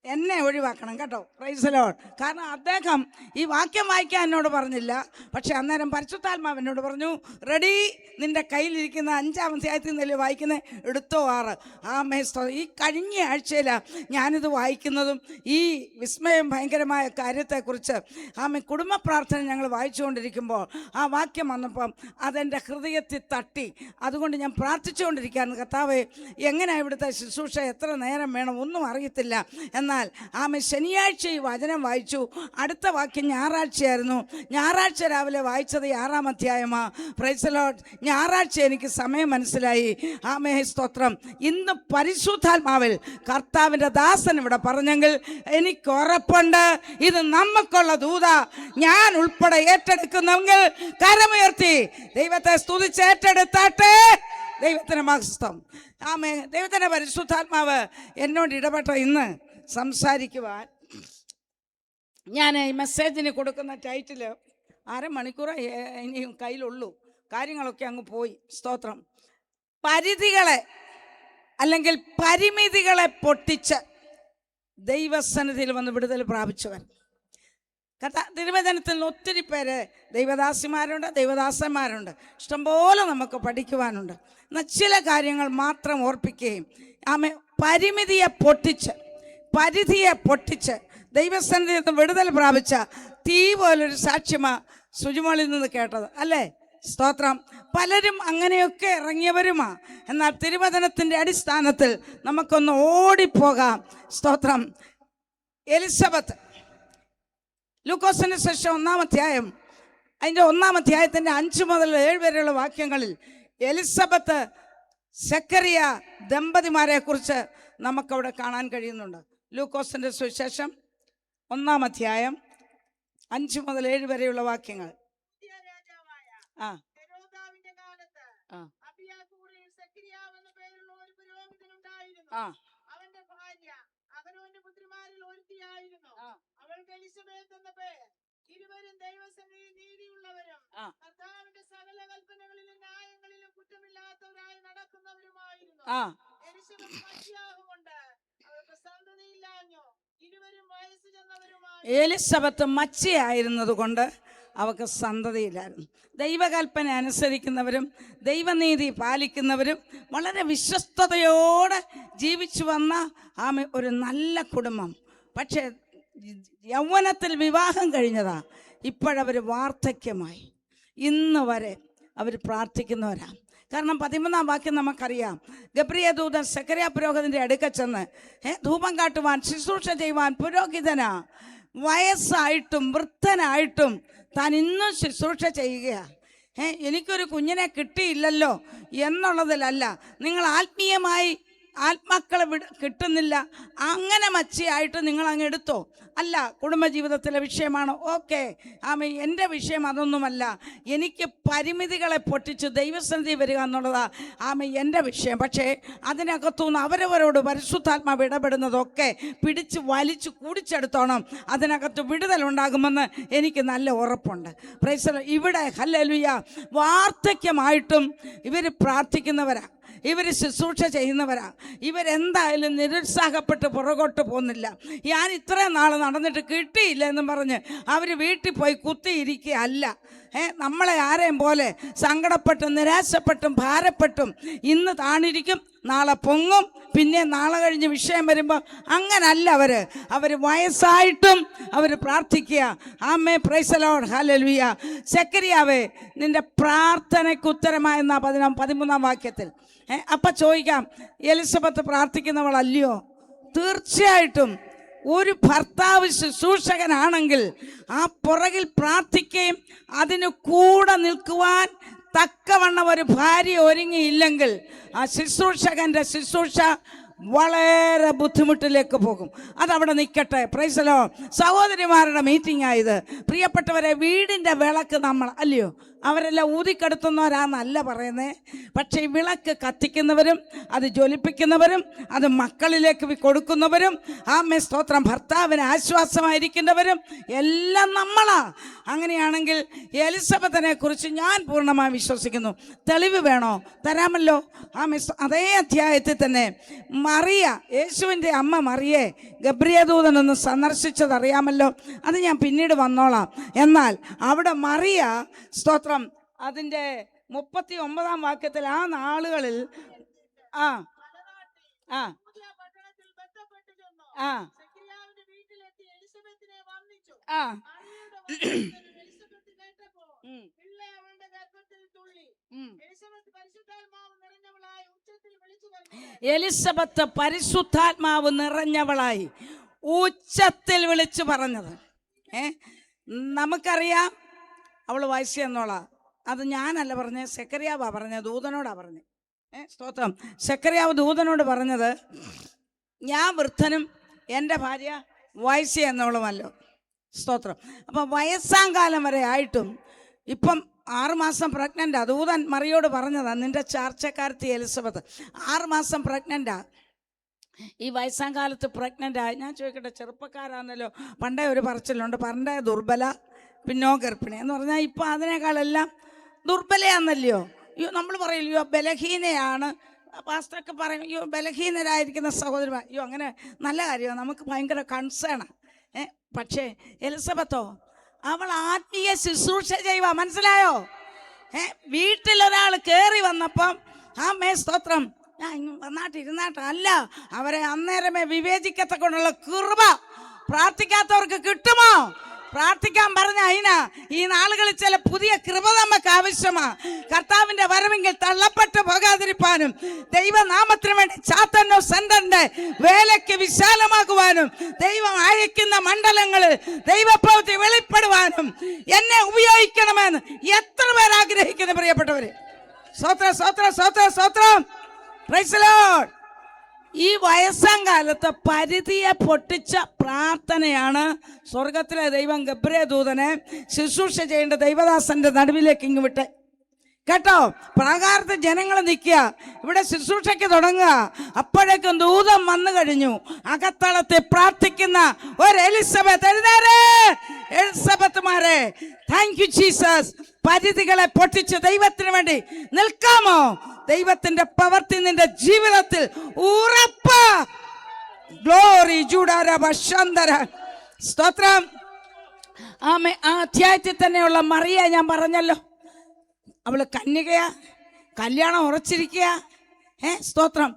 എന്നെ ഒഴിവാക്കണം കേട്ടോ. Price the Lord. കാരണം അദ്ദേഹം ഈ വാക്യം വായിക്കാൻ എന്നോട് പറഞ്ഞില്ല. പക്ഷെ അന്നേരം പരിശുദ്ധാത്മാവ് എന്നോട് പറഞ്ഞു, റെഡി, നിൻ്റെ കയ്യിലിരിക്കുന്ന 5-ാം അധ്യായത്തിൽ നിന്നല്ലേ വായിക്കുന്നത്, എടുത്തോ 6. ഈ കഴിഞ്ഞ ആഴ്ചയിലാണ് ഞാനിത് വായിക്കുന്നതും ഈ വിസ്മയം ഭയങ്കരമായ കാര്യത്തെക്കുറിച്ച് കുടുംബ പ്രാർത്ഥന ഞങ്ങൾ വായിച്ചുകൊണ്ടിരിക്കുമ്പോൾ ആ വാക്യം വന്നപ്പം അതെൻ്റെ ഹൃദയത്തിൽ തട്ടി. അതുകൊണ്ട് ഞാൻ പ്രാർത്ഥിച്ചുകൊണ്ടിരിക്കുകയാണ്, കർത്താവേ, എങ്ങനെയാണ് ഇവിടുത്തെ ശുശ്രൂഷ, എത്ര നേരം വേണം, ഒന്നും അറിയത്തില്ല. എന്നാൽ ശനിയാഴ്ച ഈ വചനം വായിച്ചു. അടുത്ത വാക്യം ഞായറാഴ്ചയായിരുന്നു. ഞായറാഴ്ച രാവിലെ വായിച്ചത് 6-ാം അധ്യായമാണ്. Price the Lord. ഞായറാഴ്ച എനിക്ക് സമയം മനസ്സിലായി. സ്തോത്രം. ഇന്ന് പരിശുദ്ധാത്മാവിൽ കർത്താവിൻ്റെ ദാസൻ ഇവിടെ പറഞ്ഞെങ്കിൽ എനിക്ക് ഉറപ്പുണ്ട് ഇത് നമുക്കുള്ള ദൂത. ഞാൻ ഉൾപ്പെടെ ഏറ്റെടുക്കുന്നെങ്കിൽ കരമുയർത്തി ദൈവത്തെ സ്തുതിച്ച് ഏറ്റെടുത്താട്ടെ. ദൈവത്തിന് മഹത്വം. ദൈവത്തിൻ്റെ പരിശുദ്ധാത്മാവ് എന്നോട് ഇടപെട്ട ഇന്ന് സംസാരിക്കുവാൻ ഞാൻ ഈ മെസ്സേജിന് കൊടുക്കുന്ന ടൈറ്റിൽ 1/2 മണിക്കൂർ ഇനിയും കയ്യിലുള്ളൂ. കാര്യങ്ങളൊക്കെ അങ്ങ് പോയി. സ്തോത്രം. പരിധികളെ അല്ലെങ്കിൽ പരിമിതികളെ പൊട്ടിച്ച് ദൈവസന്നിധിയിൽ വന്ന് വിടുതൽ പ്രാപിച്ചവൻ. തിരുവചനത്തിൽ ഒത്തിരി പേര് ദൈവദാസിമാരുണ്ട്, ദൈവദാസന്മാരുണ്ട്, ഇഷ്ടംപോലെ നമുക്ക് പഠിക്കുവാനുണ്ട്. എന്നാൽ ചില കാര്യങ്ങൾ മാത്രം ഓർപ്പിക്കുകയും പരിമിതിയെ പൊട്ടിച്ച് പരിധിയെ പൊട്ടിച്ച് ദൈവസന്നിധിയിൽ നിന്ന് വിടുതൽ പ്രാപിച്ച തീ പോലൊരു സാക്ഷ്യമാ സുജിമോളിൽ നിന്ന് കേട്ടത് അല്ലേ? സ്തോത്രം. പലരും അങ്ങനെയൊക്കെ ഇറങ്ങിയവരുമാ. എന്നാൽ തിരുവചനത്തിൻ്റെ അടിസ്ഥാനത്തിൽ നമുക്കൊന്ന് ഓടിപ്പോകാം. സ്തോത്രം. എലിസബത്ത്, ലൂക്കോസിന് ശേഷം 1-ാം അധ്യായം, അതിൻ്റെ 1-ാം അധ്യായത്തിൻ്റെ 5 മുതൽ 7 വരെയുള്ള വാക്യങ്ങളിൽ എലിസബത്ത് സക്കറിയ ദമ്പതിമാരെ കുറിച്ച് നമുക്കവിടെ കാണാൻ കഴിയുന്നുണ്ട്. ലൂക്കോസിൻ്റെ സുവിശേഷം 1-ാം അധ്യായം 5 മുതൽ 7 വരെയുള്ള വാക്യങ്ങൾ. അവന്റെ ഭാര്യ അഹരോന്റെ പുത്രിമാരിൽ ഒരുത്തിയായിരുന്നു. അവൾക്ക് എലിസബേത്ത് എന്ന പേർ. ഇരുവരും ദൈവസന്നിധിയിൽ നീതിയുള്ളവരും കർത്താവിന്റെ സകല കൽപ്പനകളിലും ന്യായങ്ങളിലും കുറ്റമില്ലാത്തവരായി നടക്കുന്നവരുമായിരുന്നു. എലിസബത്ത് മച്ചിയാകൊണ്ട് അവർക്ക് സന്തതിയില്ലാഞ്ഞു. ഇരുവരും വയസ്സ് ചെന്നവരുമായി. എലിസബത്ത് മച്ചിയായിരുന്നത് കൊണ്ട് അവർക്ക് സന്തതിയില്ലായിരുന്നു. ദൈവകൽപ്പന അനുസരിക്കുന്നവരും ദൈവനീതി പാലിക്കുന്നവരും വളരെ വിശ്വസ്തയോടെ ജീവിച്ചു വന്ന ഒരു നല്ല കുടുംബം. പക്ഷേ യൗവനത്തിൽ വിവാഹം കഴിഞ്ഞതാ. ഇപ്പോഴവർ വാർദ്ധക്യമായി. ഇന്ന് വരെ അവർ പ്രാർത്ഥിക്കുന്നവരാണ്. കാരണം 13-ാം വാക്യം നമുക്കറിയാം. ഗബ്രിയേൽ ദൂതൻ സക്കറിയ പുരോഹിതൻ്റെ അടുക്കൽ ചെന്ന് ധൂപം കാട്ടുവാൻ ശുശ്രൂഷ ചെയ്യുവാൻ പുരോഹിതനാ, വയസ്സായിട്ടും വൃദ്ധനായിട്ടും താൻ ഇന്നും ശുശ്രൂഷ ചെയ്യുകയാണ്. എനിക്കൊരു കുഞ്ഞിനെ കിട്ടിയില്ലല്ലോ എന്നുള്ളതിലല്ല, നിങ്ങൾ ആത്മീയമായി ആത്മാക്കളെ കിട്ടുന്നില്ല, അങ്ങനെ മച്ചിയായിട്ട് നിങ്ങൾ അങ്ങ് എടുത്തോ. അല്ല, കുടുംബജീവിതത്തിലെ വിഷയമാണ്. ഓക്കെ, എൻ്റെ വിഷയം അതൊന്നുമല്ല. എനിക്ക് പരിമിതികളെ പൊട്ടിച്ച് ദൈവസന്നിധി വരിക എന്നുള്ളതാണ് എൻ്റെ വിഷയം. പക്ഷേ അതിനകത്തുനിന്ന് അവരവരോട് പരിശുദ്ധാത്മാവ് ഇടപെടുന്നതൊക്കെ പിടിച്ച് വലിച്ച് കൂടിച്ചെടുത്തോണം. അതിനകത്ത് വിടുതലുണ്ടാകുമെന്ന് എനിക്ക് നല്ല ഉറപ്പുണ്ട്. Price the Lord. ഇവിടെ ഹല്ലേലൂയ വാർദ്ധക്യമായിട്ടും ഇവർ പ്രാർത്ഥിക്കുന്നവരാ, ഇവർ ശുശ്രൂഷ ചെയ്യുന്നവരാ. ഇവരെന്തായാലും നിരുത്സാഹപ്പെട്ട് പുറകോട്ട് പോകുന്നില്ല. ഞാൻ ഇത്രയും നാൾ നടന്നിട്ട് കിട്ടിയില്ല എന്നും പറഞ്ഞ് അവർ വീട്ടിൽ പോയി കുത്തിയിരിക്കുകയല്ല. നമ്മളെ ആരെയും പോലെ സങ്കടപ്പെട്ടും നിരാശപ്പെട്ടും ഭാരപ്പെട്ടും ഇന്ന് താണിരിക്കും, നാളെ പൊങ്ങും, പിന്നെ നാളെ കഴിഞ്ഞ് വിഷയം വരുമ്പോൾ അങ്ങനല്ല. അവർ വയസ്സായിട്ടും അവർ പ്രാർത്ഥിക്കുക. ആമേൻ, പ്രൈസ് ദി ലോർഡ്, ഹല്ലേലൂയ. സക്കറിയാവേ, നിന്റെ പ്രാർത്ഥനയ്ക്ക് ഉത്തരമായെന്ന 13-ാം വാക്യത്തിൽ. അപ്പം ചോദിക്കാം, എലിസബത്ത് പ്രാർത്ഥിക്കുന്നവളല്ലയോ? തീർച്ചയായിട്ടും. ഒരു ഭർത്താവ് ശുശ്രൂഷകനാണെങ്കിൽ ആ പുറകിൽ പ്രാർത്ഥിക്കുകയും അതിന് കൂടെ നിൽക്കുവാൻ തക്കവണ്ണം ഒരു ഭാര്യ ഒരുങ്ങിയില്ലെങ്കിൽ ആ ശുശ്രൂഷകൻ്റെ ശുശ്രൂഷ വളരെ ബുദ്ധിമുട്ടിലേക്ക് പോകും. അതവിടെ നിൽക്കട്ടെ. Praise the lord. സഹോദരിമാരുടെ മീറ്റിംഗ് ആയത്. പ്രിയപ്പെട്ടവരെ, വീടിൻ്റെ വിളക്ക് നമ്മൾ അല്ലയോ? അവരെല്ലാം ഊതിക്കെടുത്തുന്നവരാന്നല്ല പറയുന്നത്. പക്ഷേ ഈ വിളക്ക് കത്തിക്കുന്നവരും അത് ജ്വലിപ്പിക്കുന്നവരും അത് മക്കളിലേക്ക് കൊടുക്കുന്നവരും സ്തോത്രം ഭർത്താവിന് ആശ്വാസമായിരിക്കുന്നവരും എല്ലാം നമ്മളാ. അങ്ങനെയാണെങ്കിൽ എലിസബത്തിനെ കുറിച്ച് ഞാൻ പൂർണ്ണമായി വിശ്വസിക്കുന്നു. തെളിവ് വേണോ? തരാമല്ലോ. അതേ അധ്യായത്തിൽ തന്നെ മറിയ, യേശുവിൻ്റെ അമ്മ മറിയെ ഗബ്രിയേൽ ദൂതനൊന്ന് സന്ദർശിച്ചതറിയാമല്ലോ. അത് ഞാൻ പിന്നീട് വന്നോളാം. എന്നാൽ അവിടെ മറിയ, സ്തോത്രം, അതിൻ്റെ 39-ാം വാക്യത്തിൽ ആ നാളുകളിൽ എലിസബത്ത് പരിശുദ്ധാത്മാവ് നിറഞ്ഞവളായി ഉച്ചത്തിൽ വിളിച്ചു പറഞ്ഞത്. നമുക്കറിയാം അവൾ വയസ്സെന്നോളാ. അത് ഞാനല്ല പറഞ്ഞത്, സെക്കറിയാവാ പറഞ്ഞത്, ദൂതനോടാ പറഞ്ഞത്. സ്തോത്രം. സെക്കറിയാവ് ദൂതനോട് പറഞ്ഞത്, ഞാൻ വൃദ്ധനും എൻ്റെ ഭാര്യ വയസ്സെന്നോളുമല്ലോ. സ്തോത്രം. അപ്പം വയസ്സാം കാലം വരെ ആയിട്ടും ഇപ്പം 6 മാസം പ്രഗ്നൻ്റാ. ദൂതൻ മറിയോട് പറഞ്ഞതാ, നിൻ്റെ ചാർച്ചക്കാരത്തി എലിസബത്ത് 6 മാസം പ്രഗ്നൻ്റാ. ഈ വയസ്സാം കാലത്ത് പ്രഗ്നൻ്റായി. ഞാൻ ചോദിക്കട്ടെ, ചെറുപ്പക്കാരാണല്ലോ. പണ്ടേ ഒരു പറച്ചിലുണ്ട്, പണ്ടേ ദുർബല പിന്നോ ഗർഭിണി എന്ന് പറഞ്ഞാൽ ഇപ്പം അതിനേക്കാളെല്ലാം ദുർബലയാന്നല്ലയോ? അയ്യോ നമ്മൾ പറയില്ലയോ ബലഹീനയാണ്, പാസ്റ്ററൊക്കെ പറയും അയ്യോ ബലഹീനരായിരിക്കുന്ന സഹോദരന്മാർ. അയ്യോ അങ്ങനെ നല്ല കാര്യമാണ്, നമുക്ക് ഭയങ്കര കൺസേണാണ്. പക്ഷേ എലിസബത്തോ അവൾ ആത്മീയ ശുശ്രൂഷ ചെയ്യുക, മനസ്സിലായോ? വീട്ടിലൊരാൾ കയറി വന്നപ്പം സ്തോത്രം ഞാൻ ഇരുന്നാട്ടല്ല, അവരെ അന്നേരമേ വിവേചിക്കത്തക്കൊണ്ടുള്ള കൃപ പ്രാർത്ഥിക്കാത്തവർക്ക് കിട്ടുമോ? പ്രാർത്ഥിക്കാൻ പറഞ്ഞ അതിനാ ഈ നാളുകളിൽ ചില പുതിയ കൃപ നമുക്ക് ആവശ്യമാണ്. കർത്താവിന്റെ വരവെങ്കിൽ തള്ളപ്പെട്ടു പോകാതിരിക്കാനും ദൈവനാമത്തിന് വേണ്ടി ചാത്തന്നോ സെന്ററിന്റെ വേലയ്ക്ക് വിശാലമാക്കുവാനും ദൈവം അയക്കുന്ന മണ്ഡലങ്ങളിൽ ദൈവപ്രവൃത്തി വെളിപ്പെടുവാനും എന്നെ ഉപയോഗിക്കണമെന്ന് എത്ര പേർ ആഗ്രഹിക്കുന്നു പ്രിയപ്പെട്ടവര്? സ്തോത്രം സ്തോത്രം സ്തോത്രം സ്തോത്രം. Price the Lord. ഈ വയസ്സാം കാലത്ത് പരിധിയെ പൊട്ടിച്ച പ്രാർത്ഥനയാണ് സ്വർഗത്തിലെ ദൈവം ഗബ്രിയേൽ ദൂതനെ ശുശ്രൂഷ ചെയ്യേണ്ട ദൈവദാസന്റെ നടുവിലേക്ക് ഇങ്ങ് വിട്ടെ. കേട്ടോ, പ്രാകാരത്ത് ജനങ്ങൾ നിൽക്കുക, ഇവിടെ ശുശ്രൂഷയ്ക്ക് തുടങ്ങുക. അപ്പോഴേക്കും ദൂതം വന്നു കഴിഞ്ഞു. അകത്തളത്തിൽ പ്രാർത്ഥിക്കുന്ന ഒരു എലിസബത്ത്, എലിസബത്തുമാരെ, താങ്ക് യു ജീസസ്. പരിധികളെ പൊട്ടിച്ച് ദൈവത്തിന് വേണ്ടി നിൽക്കാമോ? ദൈവത്തിന്റെ പ്രവൃത്തി നിന്റെ ജീവിതത്തിൽ ഉറപ്പ്. ഗ്ലോറി ജൂഡാരബശന്തര. സ്തോത്രം. ആ അധ്യായത്തിൽ തന്നെയുള്ള മറിയ ഞാൻ പറഞ്ഞല്ലോ, അവള് കന്യകയാ, കല്യാണം ഉറച്ചിരിക്കുക. സ്തോത്രം.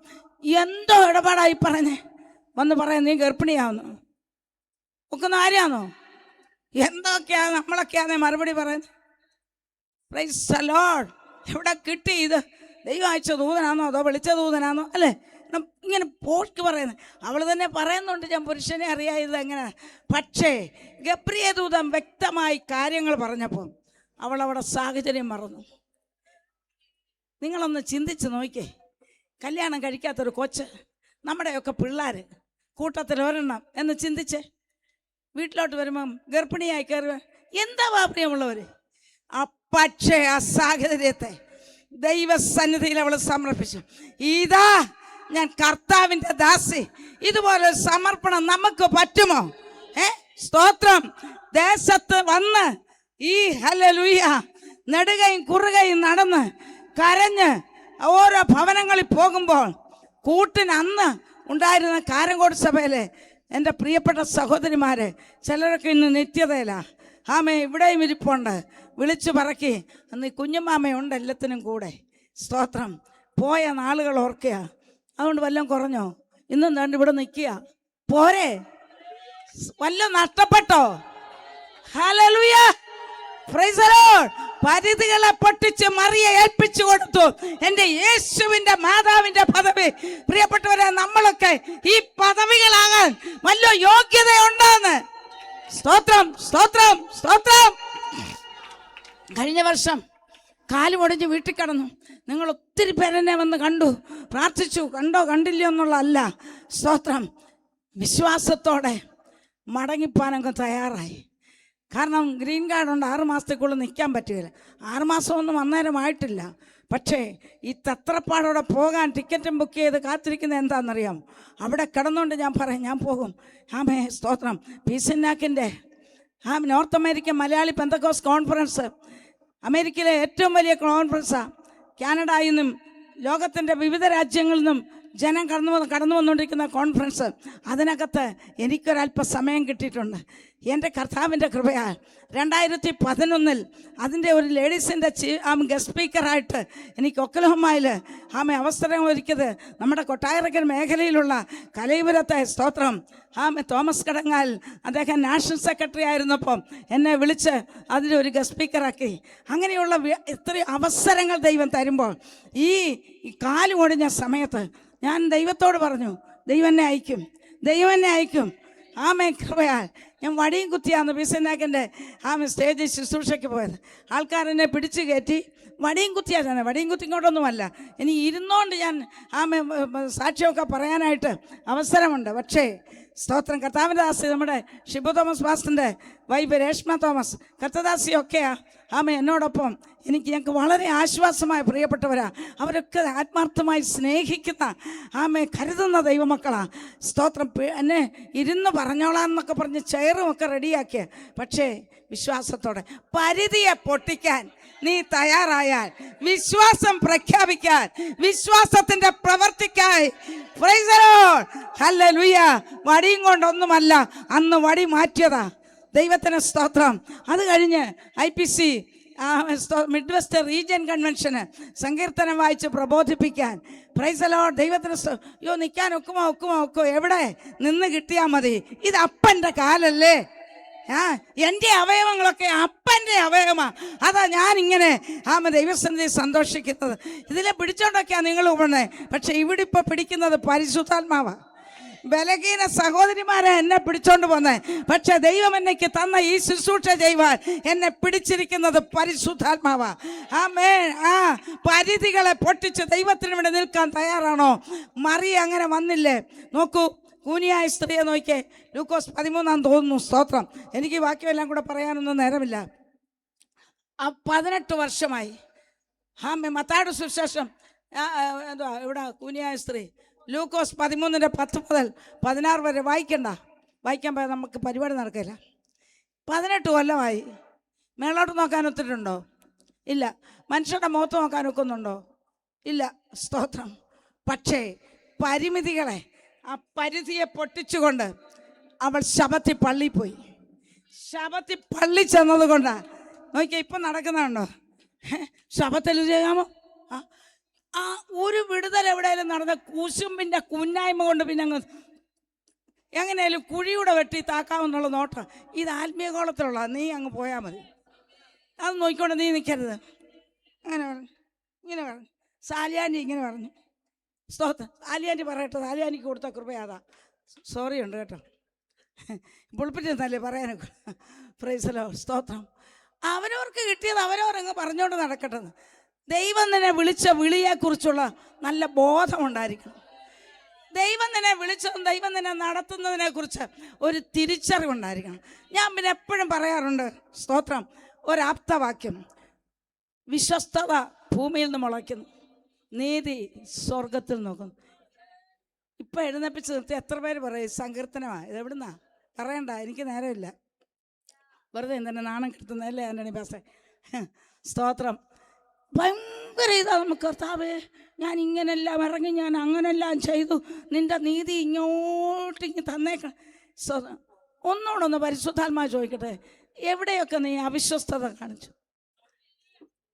എന്തോ ഇടപാടായി പറഞ്ഞേ വന്ന് പറയാം നീ ഗർഭിണിയാവുന്നു, ഒക്കുന്ന ആരാന്നോ? എന്തൊക്കെയാ നമ്മളൊക്കെയാന്നേ മറുപടി പറയുന്നത്. Price the Lord. എവിടെ കിട്ടി ഇത്? ദൈവം അയച്ച ദൂതനാണോ അതോ വിളിച്ച ദൂതനാണോ? അല്ലേ ഇങ്ങനെ പോസ്റ്റ് പറയുന്നത്. അവൾ തന്നെ പറയുന്നുണ്ട് ഞാൻ പുരുഷനെ അറിയായത് എങ്ങനെ. പക്ഷേ ഗബ്രിയേൽ ദൂതൻ വ്യക്തമായി കാര്യങ്ങൾ പറഞ്ഞപ്പോൾ അവൾ അവിടെ സാഹചര്യം മറന്നു. നിങ്ങളൊന്ന് ചിന്തിച്ച് നോക്കിയേ. കല്യാണം കഴിക്കാത്തൊരു കൊച്ച്, നമ്മുടെയൊക്കെ പിള്ളേർ കൂട്ടത്തിൽ ഒരെണ്ണം എന്ന് ചിന്തിച്ചേ. വീട്ടിലോട്ട് വരുമ്പം ഗർഭിണിയായി കയറുക, എന്താ വാപ്രിയമുള്ളവർ? പക്ഷേ ആ സാഹചര്യത്തെ ദൈവസന്നിധിയിൽ അവൾ സമർപ്പിച്ചു. ഇതാ ഞാൻ കർത്താവിൻ്റെ ദാസി. ഇതുപോലെ സമർപ്പണം നമുക്ക് പറ്റുമോ? സ്തോത്രം. ദേശത്ത് വന്ന് ഈ ഹല്ലേലൂയ നെടുകയും കുറുകയും നടന്ന് കരഞ്ഞ് ഓരോ ഭവനങ്ങളിൽ പോകുമ്പോൾ കൂട്ടിന് അന്ന് ഉണ്ടായിരുന്ന കാരങ്കോട് സഭയിലെ എൻ്റെ പ്രിയപ്പെട്ട സഹോദരിമാരെ ചിലരൊക്കെ ഇന്ന് നിത്യതയിലാണ്. ഇവിടെയും ഇരിപ്പുണ്ട്. വിളിച്ചു പറക്കി അന്ന് ഈ കുഞ്ഞുമാമയുണ്ട് എല്ലാത്തിനും കൂടെ. സ്തോത്രം. പോയ നാളുകൾ ഓർക്കുക. അതുകൊണ്ട് വല്ലതും കുറഞ്ഞോ? ഇന്നും കണ്ട് ഇവിടെ നിൽക്കുക പോരെ? വല്ലതും നഷ്ടപ്പെട്ടോ? ഹല്ലേലൂയ. Praise the lord. പരിധികളെ പൊട്ടിച്ച് മറിയെ ഏൽപ്പിച്ചു കൊടുത്തു എൻ്റെ യേശുവിൻ്റെ മാതാവിൻ്റെ പദവി. പ്രിയപ്പെട്ടവരെ, നമ്മളൊക്കെ ഈ പദവികളാകാൻ വല്ല യോഗ്യതയുണ്ടെന്ന്. സ്തോത്രം സ്തോത്രം സ്തോത്രം. കഴിഞ്ഞ വർഷം കാല് ഒടിഞ്ഞ് വീട്ടിൽ കിടന്നു. നിങ്ങൾ ഒത്തിരി പേരെന്നെ വന്ന് കണ്ടു, പ്രാർത്ഥിച്ചു. കണ്ടോ കണ്ടില്ലയോ എന്നുള്ളതല്ല. സ്തോത്രം. വിശ്വാസത്തോടെ മടങ്ങിപ്പാനൊക്കെ തയ്യാറായി. കാരണം ഗ്രീൻ കാർഡുണ്ട്, 6 മാസത്തേക്കുള്ളിൽ നിൽക്കാൻ പറ്റുകയില്ല. 6 മാസമൊന്നും അന്നേരമായിട്ടില്ല. പക്ഷേ ഈ തത്രപ്പാടോടെ പോകാൻ ടിക്കറ്റും ബുക്ക് ചെയ്ത് കാത്തിരിക്കുന്നത് എന്താണെന്നറിയാം? അവിടെ കിടന്നുകൊണ്ട് ഞാൻ പറയും ഞാൻ പോകും. സ്തോത്രം. പീസിനാക്കിൻ്റെ നോർത്ത് അമേരിക്കൻ മലയാളി പെന്തക്കോസ് കോൺഫറൻസ് അമേരിക്കയിലെ ഏറ്റവും വലിയ കോൺഫറൻസാണ്. കാനഡയിൽ നിന്നും ലോകത്തിൻ്റെ വിവിധ രാജ്യങ്ങളിൽ നിന്നും ജനം കടന്നു വന്നുകൊണ്ടിരിക്കുന്ന കോൺഫറൻസ്. അതിനകത്ത് എനിക്കൊരല്പസമയം കിട്ടിയിട്ടുണ്ട്. എൻ്റെ കർത്താവിൻ്റെ കൃപയാൽ 2011 അതിൻ്റെ ഒരു ലേഡീസിൻ്റെ ഗസ്റ്റ് സ്പീക്കറായിട്ട് എനിക്ക് ഒക്കലഹോമയിൽ അവസരം ഒരുക്കിയത് നമ്മുടെ കൊട്ടാരക്കര മേഖലയിലുള്ള കലൈപുരത്തെ സ്തോത്രം തോമസ് കടങ്ങാൽ അദ്ദേഹം നാഷണൽ സെക്രട്ടറി ആയിരുന്നപ്പം എന്നെ വിളിച്ച് അതിലൊരു ഗസ്റ്റ് സ്പീക്കറാക്കി. അങ്ങനെയുള്ള എത്രയോ അവസരങ്ങൾ ദൈവം തരുമ്പോൾ ഈ കാല് ഒടിഞ്ഞ സമയത്ത് ഞാൻ ദൈവത്തോട് പറഞ്ഞു ദൈവം എന്നെ അയക്കും, ദൈവം എന്നെ അയക്കും. കൃപയാൽ ഞാൻ വടിയും കുത്തിയാന്ന് ബിസനാക്കിൻ്റെ സ്റ്റേജിൽ ശുശ്രൂഷയ്ക്ക് പോയത്. ആൾക്കാരെന്നെ പിടിച്ചു കയറ്റി വടിയും കുത്തിയാ തന്നെ. വടിയും കുത്തിങ്ങോട്ടൊന്നുമല്ല, ഇനി ഇരുന്നോണ്ട് ഞാൻ സാക്ഷ്യമൊക്കെ പറയാനായിട്ട് അവസരമുണ്ട്. പക്ഷേ സ്തോത്രം. കർത്താവിൻ്റെ ദാസി നമ്മുടെ ഷിബു തോമസ് പാസ്റ്ററിൻ്റെ വൈഫ് രേഷ്മ തോമസ് കർത്തദാസിയൊക്കെയാ എന്നോടൊപ്പം. ഞങ്ങൾക്ക് വളരെ ആശ്വാസമായ പ്രിയപ്പെട്ടവരാ. അവരൊക്കെ ആത്മാർത്ഥമായി സ്നേഹിക്കുന്ന കരുതുന്ന ദൈവമക്കളാ. സ്തോത്രം. എന്നെ ഇരുന്ന് പറഞ്ഞോളാന്നൊക്കെ പറഞ്ഞ് ചെയറുമൊക്കെ റെഡിയാക്കിയ. പക്ഷേ വിശ്വാസത്തോടെ പരിധിയെ പൊട്ടിക്കാൻ നീ തയ്യാറായാൽ വിശ്വാസം പ്രഖ്യാപിക്കാൻ, വിശ്വാസത്തിന്റെ പ്രവർത്തിക്കായി, പ്രൈസ് ദി ലോർഡ്, ഹല്ലേലൂയ. വടിയും കൊണ്ടൊന്നുമല്ല, അന്ന് വടി മാറ്റിയതാ. ദൈവത്തിന് സ്തോത്രം. അത് കഴിഞ്ഞ് IPC മിഡ് വെസ്റ്റ് റീജിയൻ കൺവെൻഷന് സങ്കീർത്തനം വായിച്ച് പ്രബോധിപ്പിക്കാൻ, പ്രൈസ് ദി ലോർഡ്, ദൈവത്തിന് യോ നിൽക്കാൻ ഒക്കുമോ എവിടെ നിന്ന് കിട്ടിയാൽ മതി. ഇത് അപ്പൻ്റെ കാലല്ലേ. എൻ്റെ അവയവങ്ങളൊക്കെ അപ്പൻ്റെ അവയവമാ. അതാ ഞാനിങ്ങനെ ദൈവസന്നിധി സന്തോഷിക്കുന്നത്. ഇതിലെ പിടിച്ചോണ്ടൊക്കെയാണ് നിങ്ങൾ പറഞ്ഞത്. പക്ഷെ ഇവിടെ ഇപ്പോൾ പിടിക്കുന്നത് പരിശുദ്ധാത്മാവാ. ബലഹീന സഹോദരിമാരെ എന്നെ പിടിച്ചോണ്ട് പോന്നേ. പക്ഷെ ദൈവം എനിക്ക് തന്ന ഈ ശുശ്രൂഷ ചെയ്യുവാൻ എന്നെ പിടിച്ചിരിക്കുന്നത് പരിശുദ്ധാത്മാവാ. ആമേൻ. പരിധികളെ പൊട്ടിച്ച് ദൈവത്തിന് വേണ്ടി നിൽക്കാൻ തയ്യാറാണോ? മറിയ അങ്ങനെ വന്നില്ലേ? നോക്കൂ, കൂനിയായ സ്ത്രീയെ നോക്കിയേ. ലൂക്കോസ് 13 തോന്നുന്നു. സ്തോത്രം. എനിക്ക് ബാക്കിയെല്ലാം കൂടെ പറയാനൊന്നും നേരമില്ല. 18 വർഷമായി. മത്തായിയുടെ സുവിശേഷം എന്തുവാ ഇവിടെ കൂനിയായ സ്ത്രീ ലൂക്കോസ് 13:10 മുതൽ 16 വരെ വായിക്കാൻ പോയാൽ നമുക്ക് പരിപാടി നടക്കില്ല. 18 കൊല്ലമായി. മേളോട്ട് നോക്കാൻ ഒത്തിട്ടുണ്ടോ? ഇല്ല. മനുഷ്യരുടെ മുഖത്ത് നോക്കാൻ ഒക്കുന്നുണ്ടോ? ഇല്ല. സ്തോത്രം. പക്ഷേ പരിമിതികളെ, ആ പരിധിയെ പൊട്ടിച്ചുകൊണ്ട് അവൾ ശബത്തിൽ പള്ളിയിൽ പോയി. ശബത്തിൽ പള്ളി ചെന്നത് കൊണ്ടാണ്. നോക്കിയാൽ ഇപ്പം നടക്കുന്നുണ്ടോ? ശബത്തിൽ ചെയ്യാമോ? ആ ഒരു വിടുതൽ എവിടെയെങ്കിലും നടന്ന കുശുമ്പിൻ്റെ കുന്നായ്മ കൊണ്ട് പിന്നെ അങ്ങ് എങ്ങനെയാലും കുഴിയുടെ വെട്ടി താക്കാമെന്നുള്ള നോട്ടം. ഇത് ആത്മീയ കോളത്തിലുള്ള, നീ അങ്ങ് പോയാൽ മതി. അത് നോക്കിക്കൊണ്ട് നീ നിൽക്കരുത്. അങ്ങനെ പറഞ്ഞു, ഇങ്ങനെ പറഞ്ഞു. സാലിയാൻ്റി ഇങ്ങനെ പറഞ്ഞു. സ്തോത്രം. സാലിയാൻ്റി പറയട്ടെ, സാലിയാൻ്റിക്ക് കൊടുത്ത കൃപയാതാ. സോറി ഉണ്ട് കേട്ടോ, പുളിപ്പിച്ചെന്നല്ലേ പറയാനൊക്കെ. Praise the lord. സ്തോത്രം. അവരവർക്ക് കിട്ടിയത് അവരവരങ്ങ് പറഞ്ഞുകൊണ്ട് നടക്കട്ടെന്ന്. ദൈവം നിന്നെ വിളിച്ച വിളിയെക്കുറിച്ചുള്ള നല്ല ബോധമുണ്ടായിരിക്കണം. ദൈവം നിന്നെ വിളിച്ചതും ദൈവം നിന്നെ നടത്തുന്നതിനെ കുറിച്ച് ഒരു തിരിച്ചറിവുണ്ടായിരിക്കണം. ഞാൻ പിന്നെ എപ്പോഴും പറയാറുണ്ട്, സ്തോത്രം, ഒരാപ്തവാക്യം: വിശ്വസ്തത ഭൂമിയിൽ നിന്ന് മുളയ്ക്കുന്നു, നീതി സ്വർഗത്തിൽ നോക്കുന്നു. ഇപ്പം എഴുന്നേപ്പിച്ച് നിർത്തി എത്ര പേര് പറയും സങ്കീർത്തനമാണ്. ഇതെവിടുന്നാ പറയണ്ട, എനിക്ക് നേരമില്ല. വെറുതെ എന്തെന്നെ നാണം കിട്ടുന്നതല്ലേ ആൻ്റണി പാസ്റ്റേ. സ്തോത്രം. ഭയങ്കര ഇതാ നമുക്ക്. കർത്താവേ, ഞാൻ ഇങ്ങനെല്ലാം ഇറങ്ങി, ഞാൻ അങ്ങനെല്ലാം ചെയ്തു, നിൻ്റെ നീതി ഇങ്ങോട്ടിങ്ങ് തന്നേക്കണം. ഒന്നുകൂടൊന്ന് പരിശുദ്ധാത്മാ ചോദിക്കട്ടെ, എവിടെയൊക്കെ നീ അവിശ്വസ്തത കാണിച്ചു?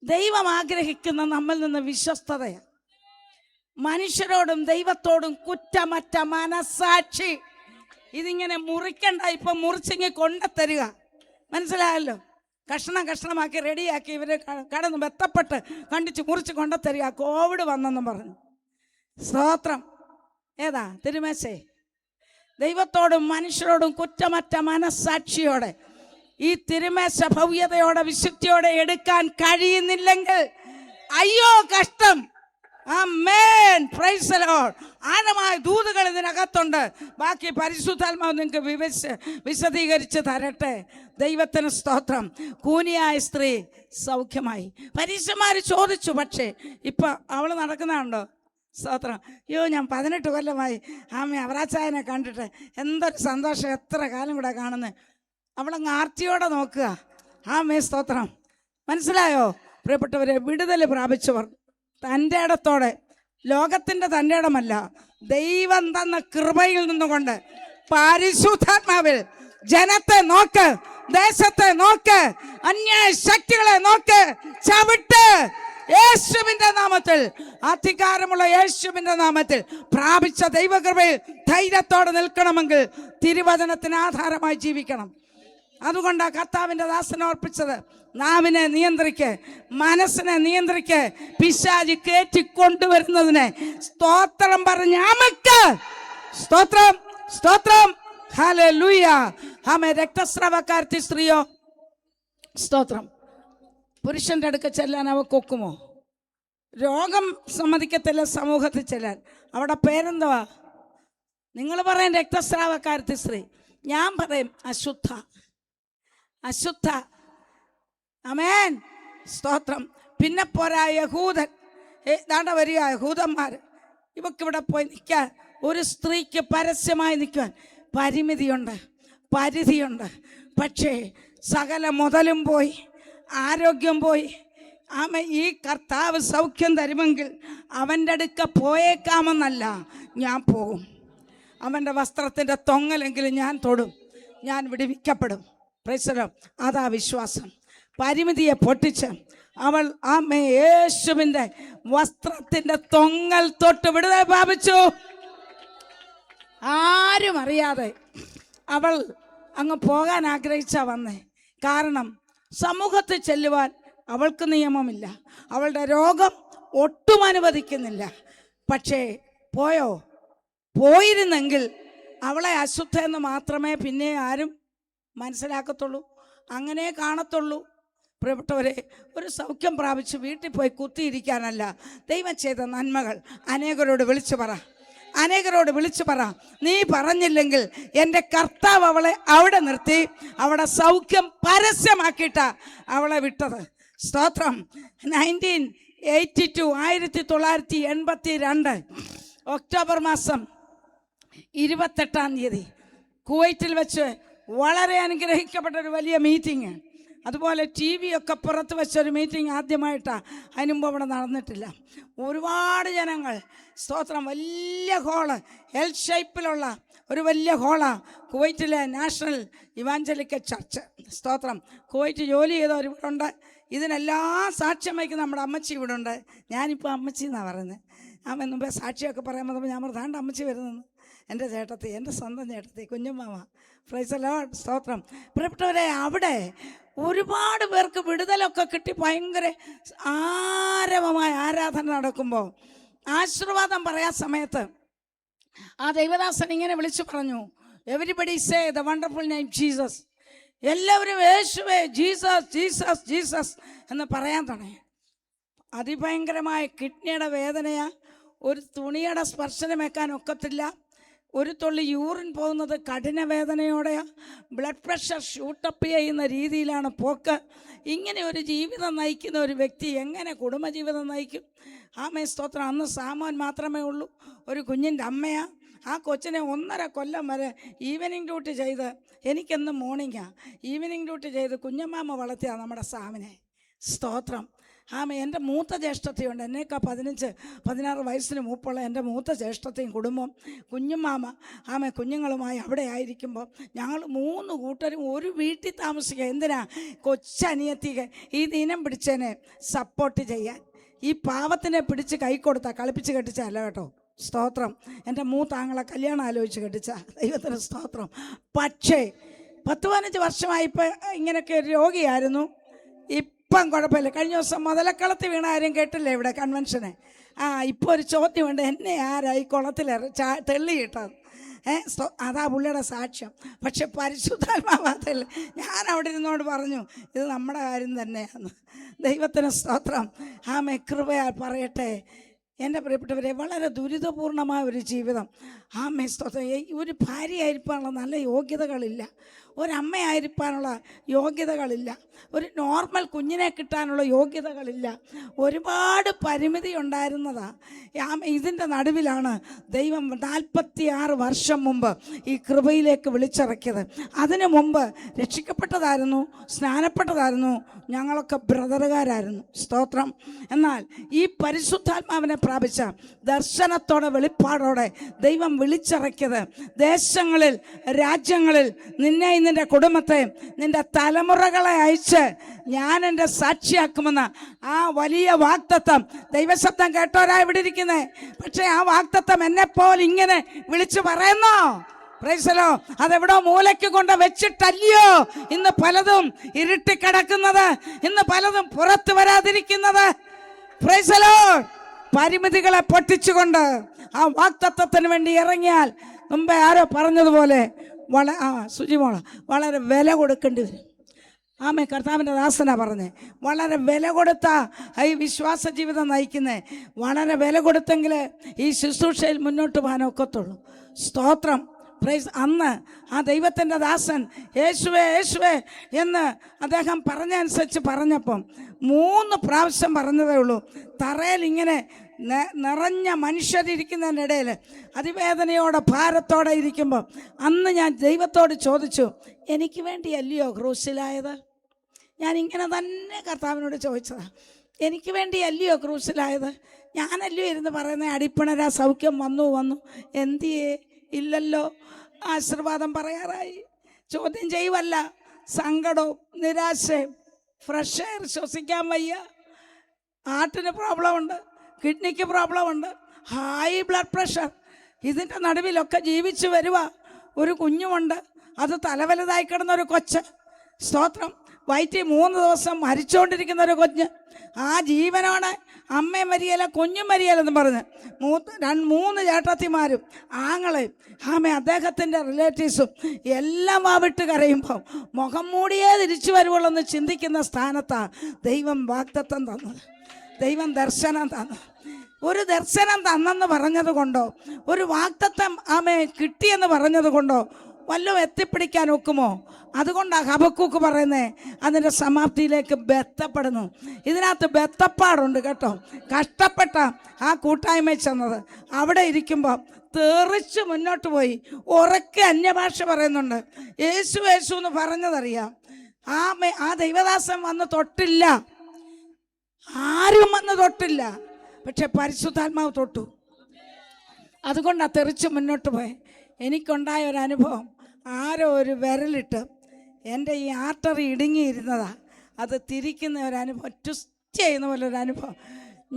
ദൈവം ആഗ്രഹിക്കുന്ന നമ്മിൽ നിന്ന് വിശ്വസ്തതയാണ്. മനുഷ്യരോടും ദൈവത്തോടും കുറ്റമറ്റ മനസ്സാക്ഷി. ഇതിങ്ങനെ മുറിക്കണ്ട, ഇപ്പം മുറിച്ചിങ്ങി കൊണ്ടുത്തരിക. മനസ്സിലായല്ലോ? കഷ്ണമാക്കി റെഡിയാക്കി ഇവർ കടന്ന് ബന്ധപ്പെട്ട് കണ്ടിച്ച് മുറിച്ച് കൊണ്ടുത്തരിക. കോവിഡ് വന്നെന്നും പറഞ്ഞു. സ്തോത്രം. ഏതാ തിരുമേശേ? ദൈവത്തോടും മനുഷ്യരോടും കുറ്റമറ്റ മനസ്സാക്ഷിയോടെ ഈ തിരുമേശ ഭവ്യതയോടെ വിശുദ്ധിയോടെ എടുക്കാൻ കഴിയുന്നില്ലെങ്കിൽ അയ്യോ കഷ്ടം. ആമേൻ. Praise the lord. ആഴമായ ദൂതുകൾ ഇതിനകത്തുണ്ട്. ബാക്കി പരിശുദ്ധാത്മാവ് നിങ്ങൾക്ക് വിശദീകരിച്ച് തരട്ടെ. ദൈവത്തിന് സ്തോത്രം. കൂനിയായ സ്ത്രീ സൗഖ്യമായി. പരീക്ഷമാർ ചോദിച്ചു, പക്ഷേ ഇപ്പം അവൾ നടക്കുന്നതാണോ? സ്തോത്രം. അയ്യോ, ഞാൻ 18 കൊല്ലമായി അവറാച്ചായനെ കണ്ടിട്ട് എന്തൊരു സന്തോഷം, എത്ര കാലം ഇവിടെ കാണുന്നത്. അവളങ്ങ് ആർത്തിയോടെ നോക്കുക. സ്തോത്രം. മനസ്സിലായോ പ്രിയപ്പെട്ടവരെ? വിടുതൽ പ്രാപിച്ചവർ തൻ്റെ ഇടത്തോടെ, ലോകത്തിൻ്റെ തൻ്റെ ഇടമല്ല, ദൈവം തന്ന കൃപയിൽ നിന്നുകൊണ്ട് പരിശുദ്ധാത്മാവിൽ ജനത്തെ നോക്ക്, ദേശത്തെ നോക്ക്, അന്യായ ശക്തികളെ നോക്ക്, ചവിട്ട്. യേശുവിൻ്റെ നാമത്തിൽ, അധികാരമുള്ള യേശുവിൻ്റെ നാമത്തിൽ പ്രാപിച്ച ദൈവകൃപയിൽ ധൈര്യത്തോടെ നിൽക്കണമെങ്കിൽ തിരുവചനത്തിന് ആധാരമായി ജീവിക്കണം. അതുകൊണ്ടാണ് കർത്താവിൻ്റെ ദാസനെ ഓർപ്പിച്ചത്, നാവിനെ നിയന്ത്രിക്ക്, മനസ്സിനെ നിയന്ത്രിക്ക്, പിശാചി കയറ്റിക്കൊണ്ടുവരുന്നതിനെ സ്തോത്രം പറഞ്ഞ് അമക്ക്. സ്തോത്രം, സ്തോത്രം. ഹല്ലേലൂയ. രക്തസ്രാവക്കാരത്തി സ്ത്രീയോ? സ്തോത്രം. പുരുഷൻ്റെ അടുക്ക ചെല്ലാൻ അവക്കൊക്കുമോ? രോഗം സമ്മതിക്കത്തില്ല സമൂഹത്തിൽ ചെല്ലാൻ. അവിടെ പേരെന്തുവാ? നിങ്ങൾ പറയും രക്തസ്രാവക്കാരത്തി സ്ത്രീ, ഞാൻ പറയും അശുദ്ധ. അശുദ്ധ. ആമേൻ. സ്തോത്രം. പിന്നെ പോരാ യഹൂദൻ. ദാണ്ട വരിക യഹൂദന്മാർ. ഇവക്കിവിടെ പോയി നിൽക്കാൻ, ഒരു സ്ത്രീക്ക് പരസ്യമായി നിൽക്കാൻ പരിമിതിയുണ്ട്, പരിധിയുണ്ട്. പക്ഷേ സകല മുതലും പോയി, ആരോഗ്യം പോയി, ഈ കർത്താവ് സൗഖ്യം തരുമെങ്കിൽ അവൻ്റെ അടുക്ക പോയേക്കാമെന്നല്ല, ഞാൻ പോകും. അവൻ്റെ വസ്ത്രത്തിൻ്റെ തൊങ്ങലെങ്കിലും ഞാൻ തൊടും, ഞാൻ വിടുവിക്കപ്പെടും. Price the Lord. അതാ വിശ്വാസം. പരിമിതിയെ പൊട്ടിച്ച് അവൾ യേശുവിൻ്റെ വസ്ത്രത്തിൻ്റെ തൊങ്ങൽ തൊട്ട് വിടുതൽ പ്രാപിച്ചു. ആരും അറിയാതെ അവൾ അങ്ങ് പോകാൻ ആഗ്രഹിച്ചാ വന്നേ. കാരണം സമൂഹത്തിൽ ചെല്ലുവാൻ അവൾക്ക് നിയമമില്ല, അവളുടെ രോഗം ഒട്ടും അനുവദിക്കുന്നില്ല. പക്ഷേ പോയിരുന്നെങ്കിൽ അവളെ അശുദ്ധ എന്ന് മാത്രമേ പിന്നെ ആരും മനസ്സിലാക്കത്തുള്ളൂ, അങ്ങനെ കാണത്തുള്ളൂ. പ്രിയപ്പെട്ടവരെ, ഒരു സൗഖ്യം പ്രാപിച്ച് വീട്ടിൽ പോയി കുത്തിയിരിക്കാനല്ല, ദൈവം ചെയ്ത നന്മകൾ അനേകരോട് വിളിച്ചു പറ. നീ പറഞ്ഞില്ലെങ്കിൽ എൻ്റെ കർത്താവ് അവളെ അവിടെ നിർത്തി അവിടെ സൗഖ്യം പരസ്യമാക്കിയിട്ടാ അവളെ വിട്ടത്. സ്തോത്രം. 1982 ഒക്ടോബർ മാസം 28 കുവൈറ്റിൽ വെച്ച് വളരെ അനുഗ്രഹിക്കപ്പെട്ട ഒരു വലിയ മീറ്റിംഗ്. അതുപോലെ TV ഒക്കെ പുറത്ത് വെച്ചൊരു മീറ്റിംഗ് ആദ്യമായിട്ടാണ്. അതിനുമുമ്പ് അവിടെ നടന്നിട്ടില്ല. ഒരുപാട് ജനങ്ങൾ. സ്തോത്രം. വലിയ ഹോള്, എൽ ഷേപ്പിലുള്ള ഒരു വലിയ ഹോളാണ് കുവൈറ്റിലെ നാഷണൽ ഇവാഞ്ചലിക്കൽ ചർച്ച്. സ്തോത്രം. കുവൈറ്റ് ജോലി ചെയ്തവർ ഇവിടെ ഉണ്ട്. ഇതിനെല്ലാം സാക്ഷ്യം വയ്ക്കുന്ന നമ്മുടെ അമ്മച്ചി ഇവിടെ ഉണ്ട്. ഞാനിപ്പോൾ അമ്മച്ചി എന്നാണ് പറയുന്നത്. അവൻ മുമ്പേ സാക്ഷിയൊക്കെ പറയാൻ വന്നപ്പോൾ ഞാൻ പറഞ്ഞാണ്ട് അമ്മച്ചി വരുന്നത് എൻ്റെ ചേട്ടത്തി, എൻ്റെ സ്വന്തം ചേട്ടത്തി കുഞ്ഞുമാമ. Price the lord. സ്തോത്രം. പ്രിയപ്പെട്ടവരെ, അവിടെ ഒരുപാട് പേർക്ക് വിടുതലൊക്കെ കിട്ടി ഭയങ്കര ആരവമായ ആരാധന നടക്കുമ്പോൾ ആശീർവാദം പറയാൻ സമയത്ത് ആ ദൈവദാസൻ ഇങ്ങനെ വിളിച്ചു പറഞ്ഞു, everybody say the wonderful name Jesus. എല്ലാവരും യേശുവേ, ജീസസ് ജീസസ് ജീസസ് എന്ന് പറയാൻ തുടങ്ങി. അതിഭയങ്കരമായ കിഡ്നിയുടെ വേദനയാ. ഒരു തുണിയുടെ സ്പർശനം വെക്കാൻ ഒക്കത്തില്ല. ഒരു തുള്ളി യൂറിൻ പോകുന്നത് കഠിന വേദനയോടെയാ. ബ്ലഡ് പ്രഷർ ഷൂട്ടപ്പ് ചെയ്യുന്ന രീതിയിലാണ് പോക്ക്. ഇങ്ങനെ ഒരു ജീവിതം നയിക്കുന്ന ഒരു വ്യക്തി എങ്ങനെ കുടുംബജീവിതം നയിക്കും? സ്തോത്രം. അന്ന് സാമോൻ മാത്രമേ ഉള്ളൂ, ഒരു കുഞ്ഞിൻ്റെ അമ്മയാ. ആ കൊച്ചിനെ 1.5 കൊല്ലം വരെ ഈവനിങ് ഡ്യൂട്ടി ചെയ്ത്, എനിക്കെന്ന് മോർണിംഗാണ്, ഈവനിങ് ഡ്യൂട്ടി ചെയ്ത് കുഞ്ഞമ്മാമ്മ വളർത്തിയാണ് നമ്മുടെ സാമിനെ. സ്തോത്രം. എൻ്റെ മൂത്ത ജ്യേഷ്ഠതയുണ്ട്, എന്നേക്കാൾ 15-16 വയസ്സിന് മൂപ്പുള്ള എൻ്റെ മൂത്ത ജ്യേഷ്ഠത്തെയും കുടുംബം കുഞ്ഞുമാമ കുഞ്ഞുങ്ങളുമായി അവിടെ ആയിരിക്കുമ്പോൾ ഞങ്ങൾ 3 കൂട്ടരും ഒരു വീട്ടിൽ താമസിക്കുക. എന്തിനാ? കൊച്ചനിയത്തിക്ക് ഈ ദിനം പിടിച്ചതിനെ സപ്പോർട്ട് ചെയ്യാൻ. ഈ പാവത്തിനെ പിടിച്ച് കൈ കൊടുത്താൽ കളിപ്പിച്ച് കെട്ടിച്ചല്ല കേട്ടോ. സ്തോത്രം. എൻ്റെ മൂത്താങ്ങളെ കല്യാണം ആലോചിച്ച് കെട്ടിച്ച ദൈവത്തിന് സ്തോത്രം. പക്ഷേ 10-15 വർഷമായി ഇപ്പം ഇങ്ങനെയൊക്കെ ഒരു രോഗിയായിരുന്നു. ഇപ്പം കുഴപ്പമില്ല. കഴിഞ്ഞ ദിവസം മുതലക്കളത്തിൽ വീണ ആരും കേട്ടില്ലേ ഇവിടെ കൺവെൻഷന്? ഇപ്പോൾ ഒരു ചോദ്യമുണ്ട്, എന്നെ ആരായി കുളത്തിൽ തെള്ളിയിട്ടത്? അതാ പുള്ളിയുടെ സാക്ഷ്യം. പക്ഷെ പരിശുദ്ധാത്മാവാതല്ല. ഞാൻ അവിടെ ഇരുന്നോട് പറഞ്ഞു, ഇത് നമ്മുടെ കാര്യം തന്നെയാണ്. ദൈവത്തിന് സ്തോത്രം. കൃപയാൽ പറയട്ടെ എൻ്റെ പ്രിയപ്പെട്ടവരെ, വളരെ ദുരിതപൂർണമായ ഒരു ജീവിതം. സ്തോത്രം. ഒരു ഭാര്യയായിരിക്കാനുള്ള നല്ല യോഗ്യതകളില്ല, ഒരമ്മയായിരിക്കാനുള്ള യോഗ്യതകളില്ല, ഒരു നോർമൽ കുഞ്ഞിനെ കിട്ടാനുള്ള യോഗ്യതകളില്ല. ഒരുപാട് പരിമിതി ഉണ്ടായിരുന്നതാണ്. ഇതിൻ്റെ നടുവിലാണ് ദൈവം 46 വർഷം മുമ്പ് ഈ കൃപയിലേക്ക് വിളിച്ചിറക്കിയത്. അതിനു മുമ്പ് രക്ഷിക്കപ്പെട്ടതായിരുന്നു, സ്നാനപ്പെട്ടതായിരുന്നു, ഞങ്ങളൊക്കെ ബ്രദറുകാരായിരുന്നു. സ്തോത്രം. എന്നാൽ ഈ പരിശുദ്ധാത്മാവിനെ പ്രാപിച്ച ദർശനത്തോടെ വെളിപ്പാടോടെ ദൈവം വിളിച്ചിറക്കിയത് ദേശങ്ങളിൽ, രാജ്യങ്ങളിൽ നിന്നെ, നിന്റെ കുടുംബത്തെ, നിന്റെ തലമുറകളെ അയച്ച് ഞാൻ എൻ്റെ സാക്ഷിയാക്കുമെന്ന ആ വലിയ വാഗ്ദത്തം. ദൈവശബ്ദം കേട്ടോരാ ഇവിടെ ഇരിക്കുന്നേ. പക്ഷേ ആ വാഗ്ദത്തം എന്നെപ്പോലെ ഇങ്ങനെ വിളിച്ചു പറയുന്നോ? പ്രൈസലോ. അതെവിടോ മൂലയ്ക്ക് കൊണ്ട് വെച്ചിട്ടല്ലയോ ഇന്ന് പലതും ഇരുട്ടിക്കിടക്കുന്നത്, ഇന്ന് പലതും പുറത്തു വരാതിരിക്കുന്നത്. പ്രൈസലോ. പരിമിതികളെ പൊട്ടിച്ചുകൊണ്ട് ആ വാഗ്ദത്തത്തിന് വേണ്ടി ഇറങ്ങിയാൽ മുമ്പേ ആരോ പറഞ്ഞതുപോലെ സുജിമോള വളരെ വില കൊടുക്കേണ്ടി വരും. കർത്താവിൻ്റെ ദാസനാ പറഞ്ഞേ, വളരെ വില കൊടുത്താ ഈ വിശ്വാസ ജീവിതം നയിക്കുന്നേ. വളരെ വില കൊടുത്തെങ്കിൽ ഈ ശുശ്രൂഷയിൽ മുന്നോട്ട് പോകാനൊക്കത്തുള്ളൂ. സ്തോത്രം. പ്രൈസ്. അന്ന് ആ ദൈവത്തിൻ്റെ ദാസൻ യേശുവേ യേശുവേ എന്ന് അദ്ദേഹം പറഞ്ഞനുസരിച്ച് പറഞ്ഞപ്പം 3 പ്രാവശ്യം പറഞ്ഞതേ ഉള്ളൂ. തറയിൽ ഇങ്ങനെ നിറഞ്ഞ മനുഷ്യരിയ്ക്കുന്നതിൻ്റെ ഇടയിൽ അതിവേദനയോടെ ഭാരത്തോടെ ഇരിക്കുമ്പോൾ അന്ന് ഞാൻ ദൈവത്തോട് ചോദിച്ചു, എനിക്ക് വേണ്ടിയല്ലയോ ക്രൂശിലായത്? ഞാൻ ഇങ്ങനെ തന്നെ കർത്താവിനോട് ചോദിച്ചതാണ്. എനിക്ക് വേണ്ടി അല്ലയോ ക്രൂശിലായത്? ഞാനല്ലയോ ഇരുന്ന് പറയുന്നത് അടിപ്പിണരാ സൗഖ്യം വന്നു എന്തിയേ? ഇല്ലല്ലോ. ആശീർവാദം പറയാറായി. ചോദ്യം ചെയ്യുവല്ല, സങ്കടവും നിരാശയും, ഫ്രഷ് എയർ ശ്വസിക്കാൻ വയ്യ, ഹാർട്ടിന് പ്രോബ്ലം ഉണ്ട്, കിഡ്നിക്ക് പ്രോബ്ലം ഉണ്ട്, ഹൈ ബ്ലഡ് പ്രഷർ. ഇതിൻ്റെ നടുവിലൊക്കെ ജീവിച്ചു വരുക. ഒരു കുഞ്ഞുമുണ്ട്, അത് തലവലുതായി കിടന്നൊരു കൊച്ച്. സ്തോത്രം. വയറ്റിൽ 3 ദിവസം മരിച്ചുകൊണ്ടിരിക്കുന്ന ഒരു കുഞ്ഞ്. ആ ജീവനാണ് അമ്മയും മരിയല കുഞ്ഞും മരിയലെന്ന് പറഞ്ഞ് 3 ചേട്ടത്തിമാരും ആങ്ങളെയും അദ്ദേഹത്തിൻ്റെ റിലേറ്റീവ്സും എല്ലാം വിട്ട് കരയുമ്പോൾ മുഖം മൂടിയേ തിരിച്ചു വരുവുള്ളൂ എന്ന് ചിന്തിക്കുന്ന സ്ഥാനത്താണ് ദൈവം വാഗ്ദത്തം തന്നത്. ദൈവം ദർശനം തന്നു. ഒരു ദർശനം തന്നെന്ന് പറഞ്ഞത് കൊണ്ടോ, ഒരു വാഗ്ദത്തം കിട്ടിയെന്ന് പറഞ്ഞത് കൊണ്ടോ വല്ലതും എത്തിപ്പിടിക്കാൻ ഒക്കുമോ? അതുകൊണ്ടാണ് ഹബക്കൂക്ക് പറയുന്നത് അതിൻ്റെ സമാപ്തിയിലേക്ക് ബന്ധപ്പെടുന്നു. ഇതിനകത്ത് ബന്ധപ്പാടുണ്ട് കേട്ടോ. കഷ്ടപ്പെട്ട ആ കൂട്ടായ്മ ചെന്നത് അവിടെ ഇരിക്കുമ്പോൾ തെറിച്ച് മുന്നോട്ട് പോയി ഉറക്കെ അന്യഭാഷ പറയുന്നുണ്ട്. യേശു യേശു എന്ന് പറഞ്ഞതറിയാം. ആ ദൈവദാസൻ വന്ന് തൊട്ടില്ല, ആരും വന്ന് തൊട്ടില്ല, പക്ഷെ പരിശുദ്ധാത്മാവ് തൊട്ടു. അതുകൊണ്ടാണ് തെറിച്ച് മുന്നോട്ട് പോയി. എനിക്കുണ്ടായ ഒരു അനുഭവം, ആരോ ഒരു വിരലിട്ട് എൻ്റെ ഈ ആർട്ടറി ഇടുങ്ങിയിരുന്നതാണ്, അത് തിരിക്കുന്ന ഒരു അനുഭവം, ട്വിസ്റ്റ് ചെയ്യുന്ന പോലെ ഒരു അനുഭവം.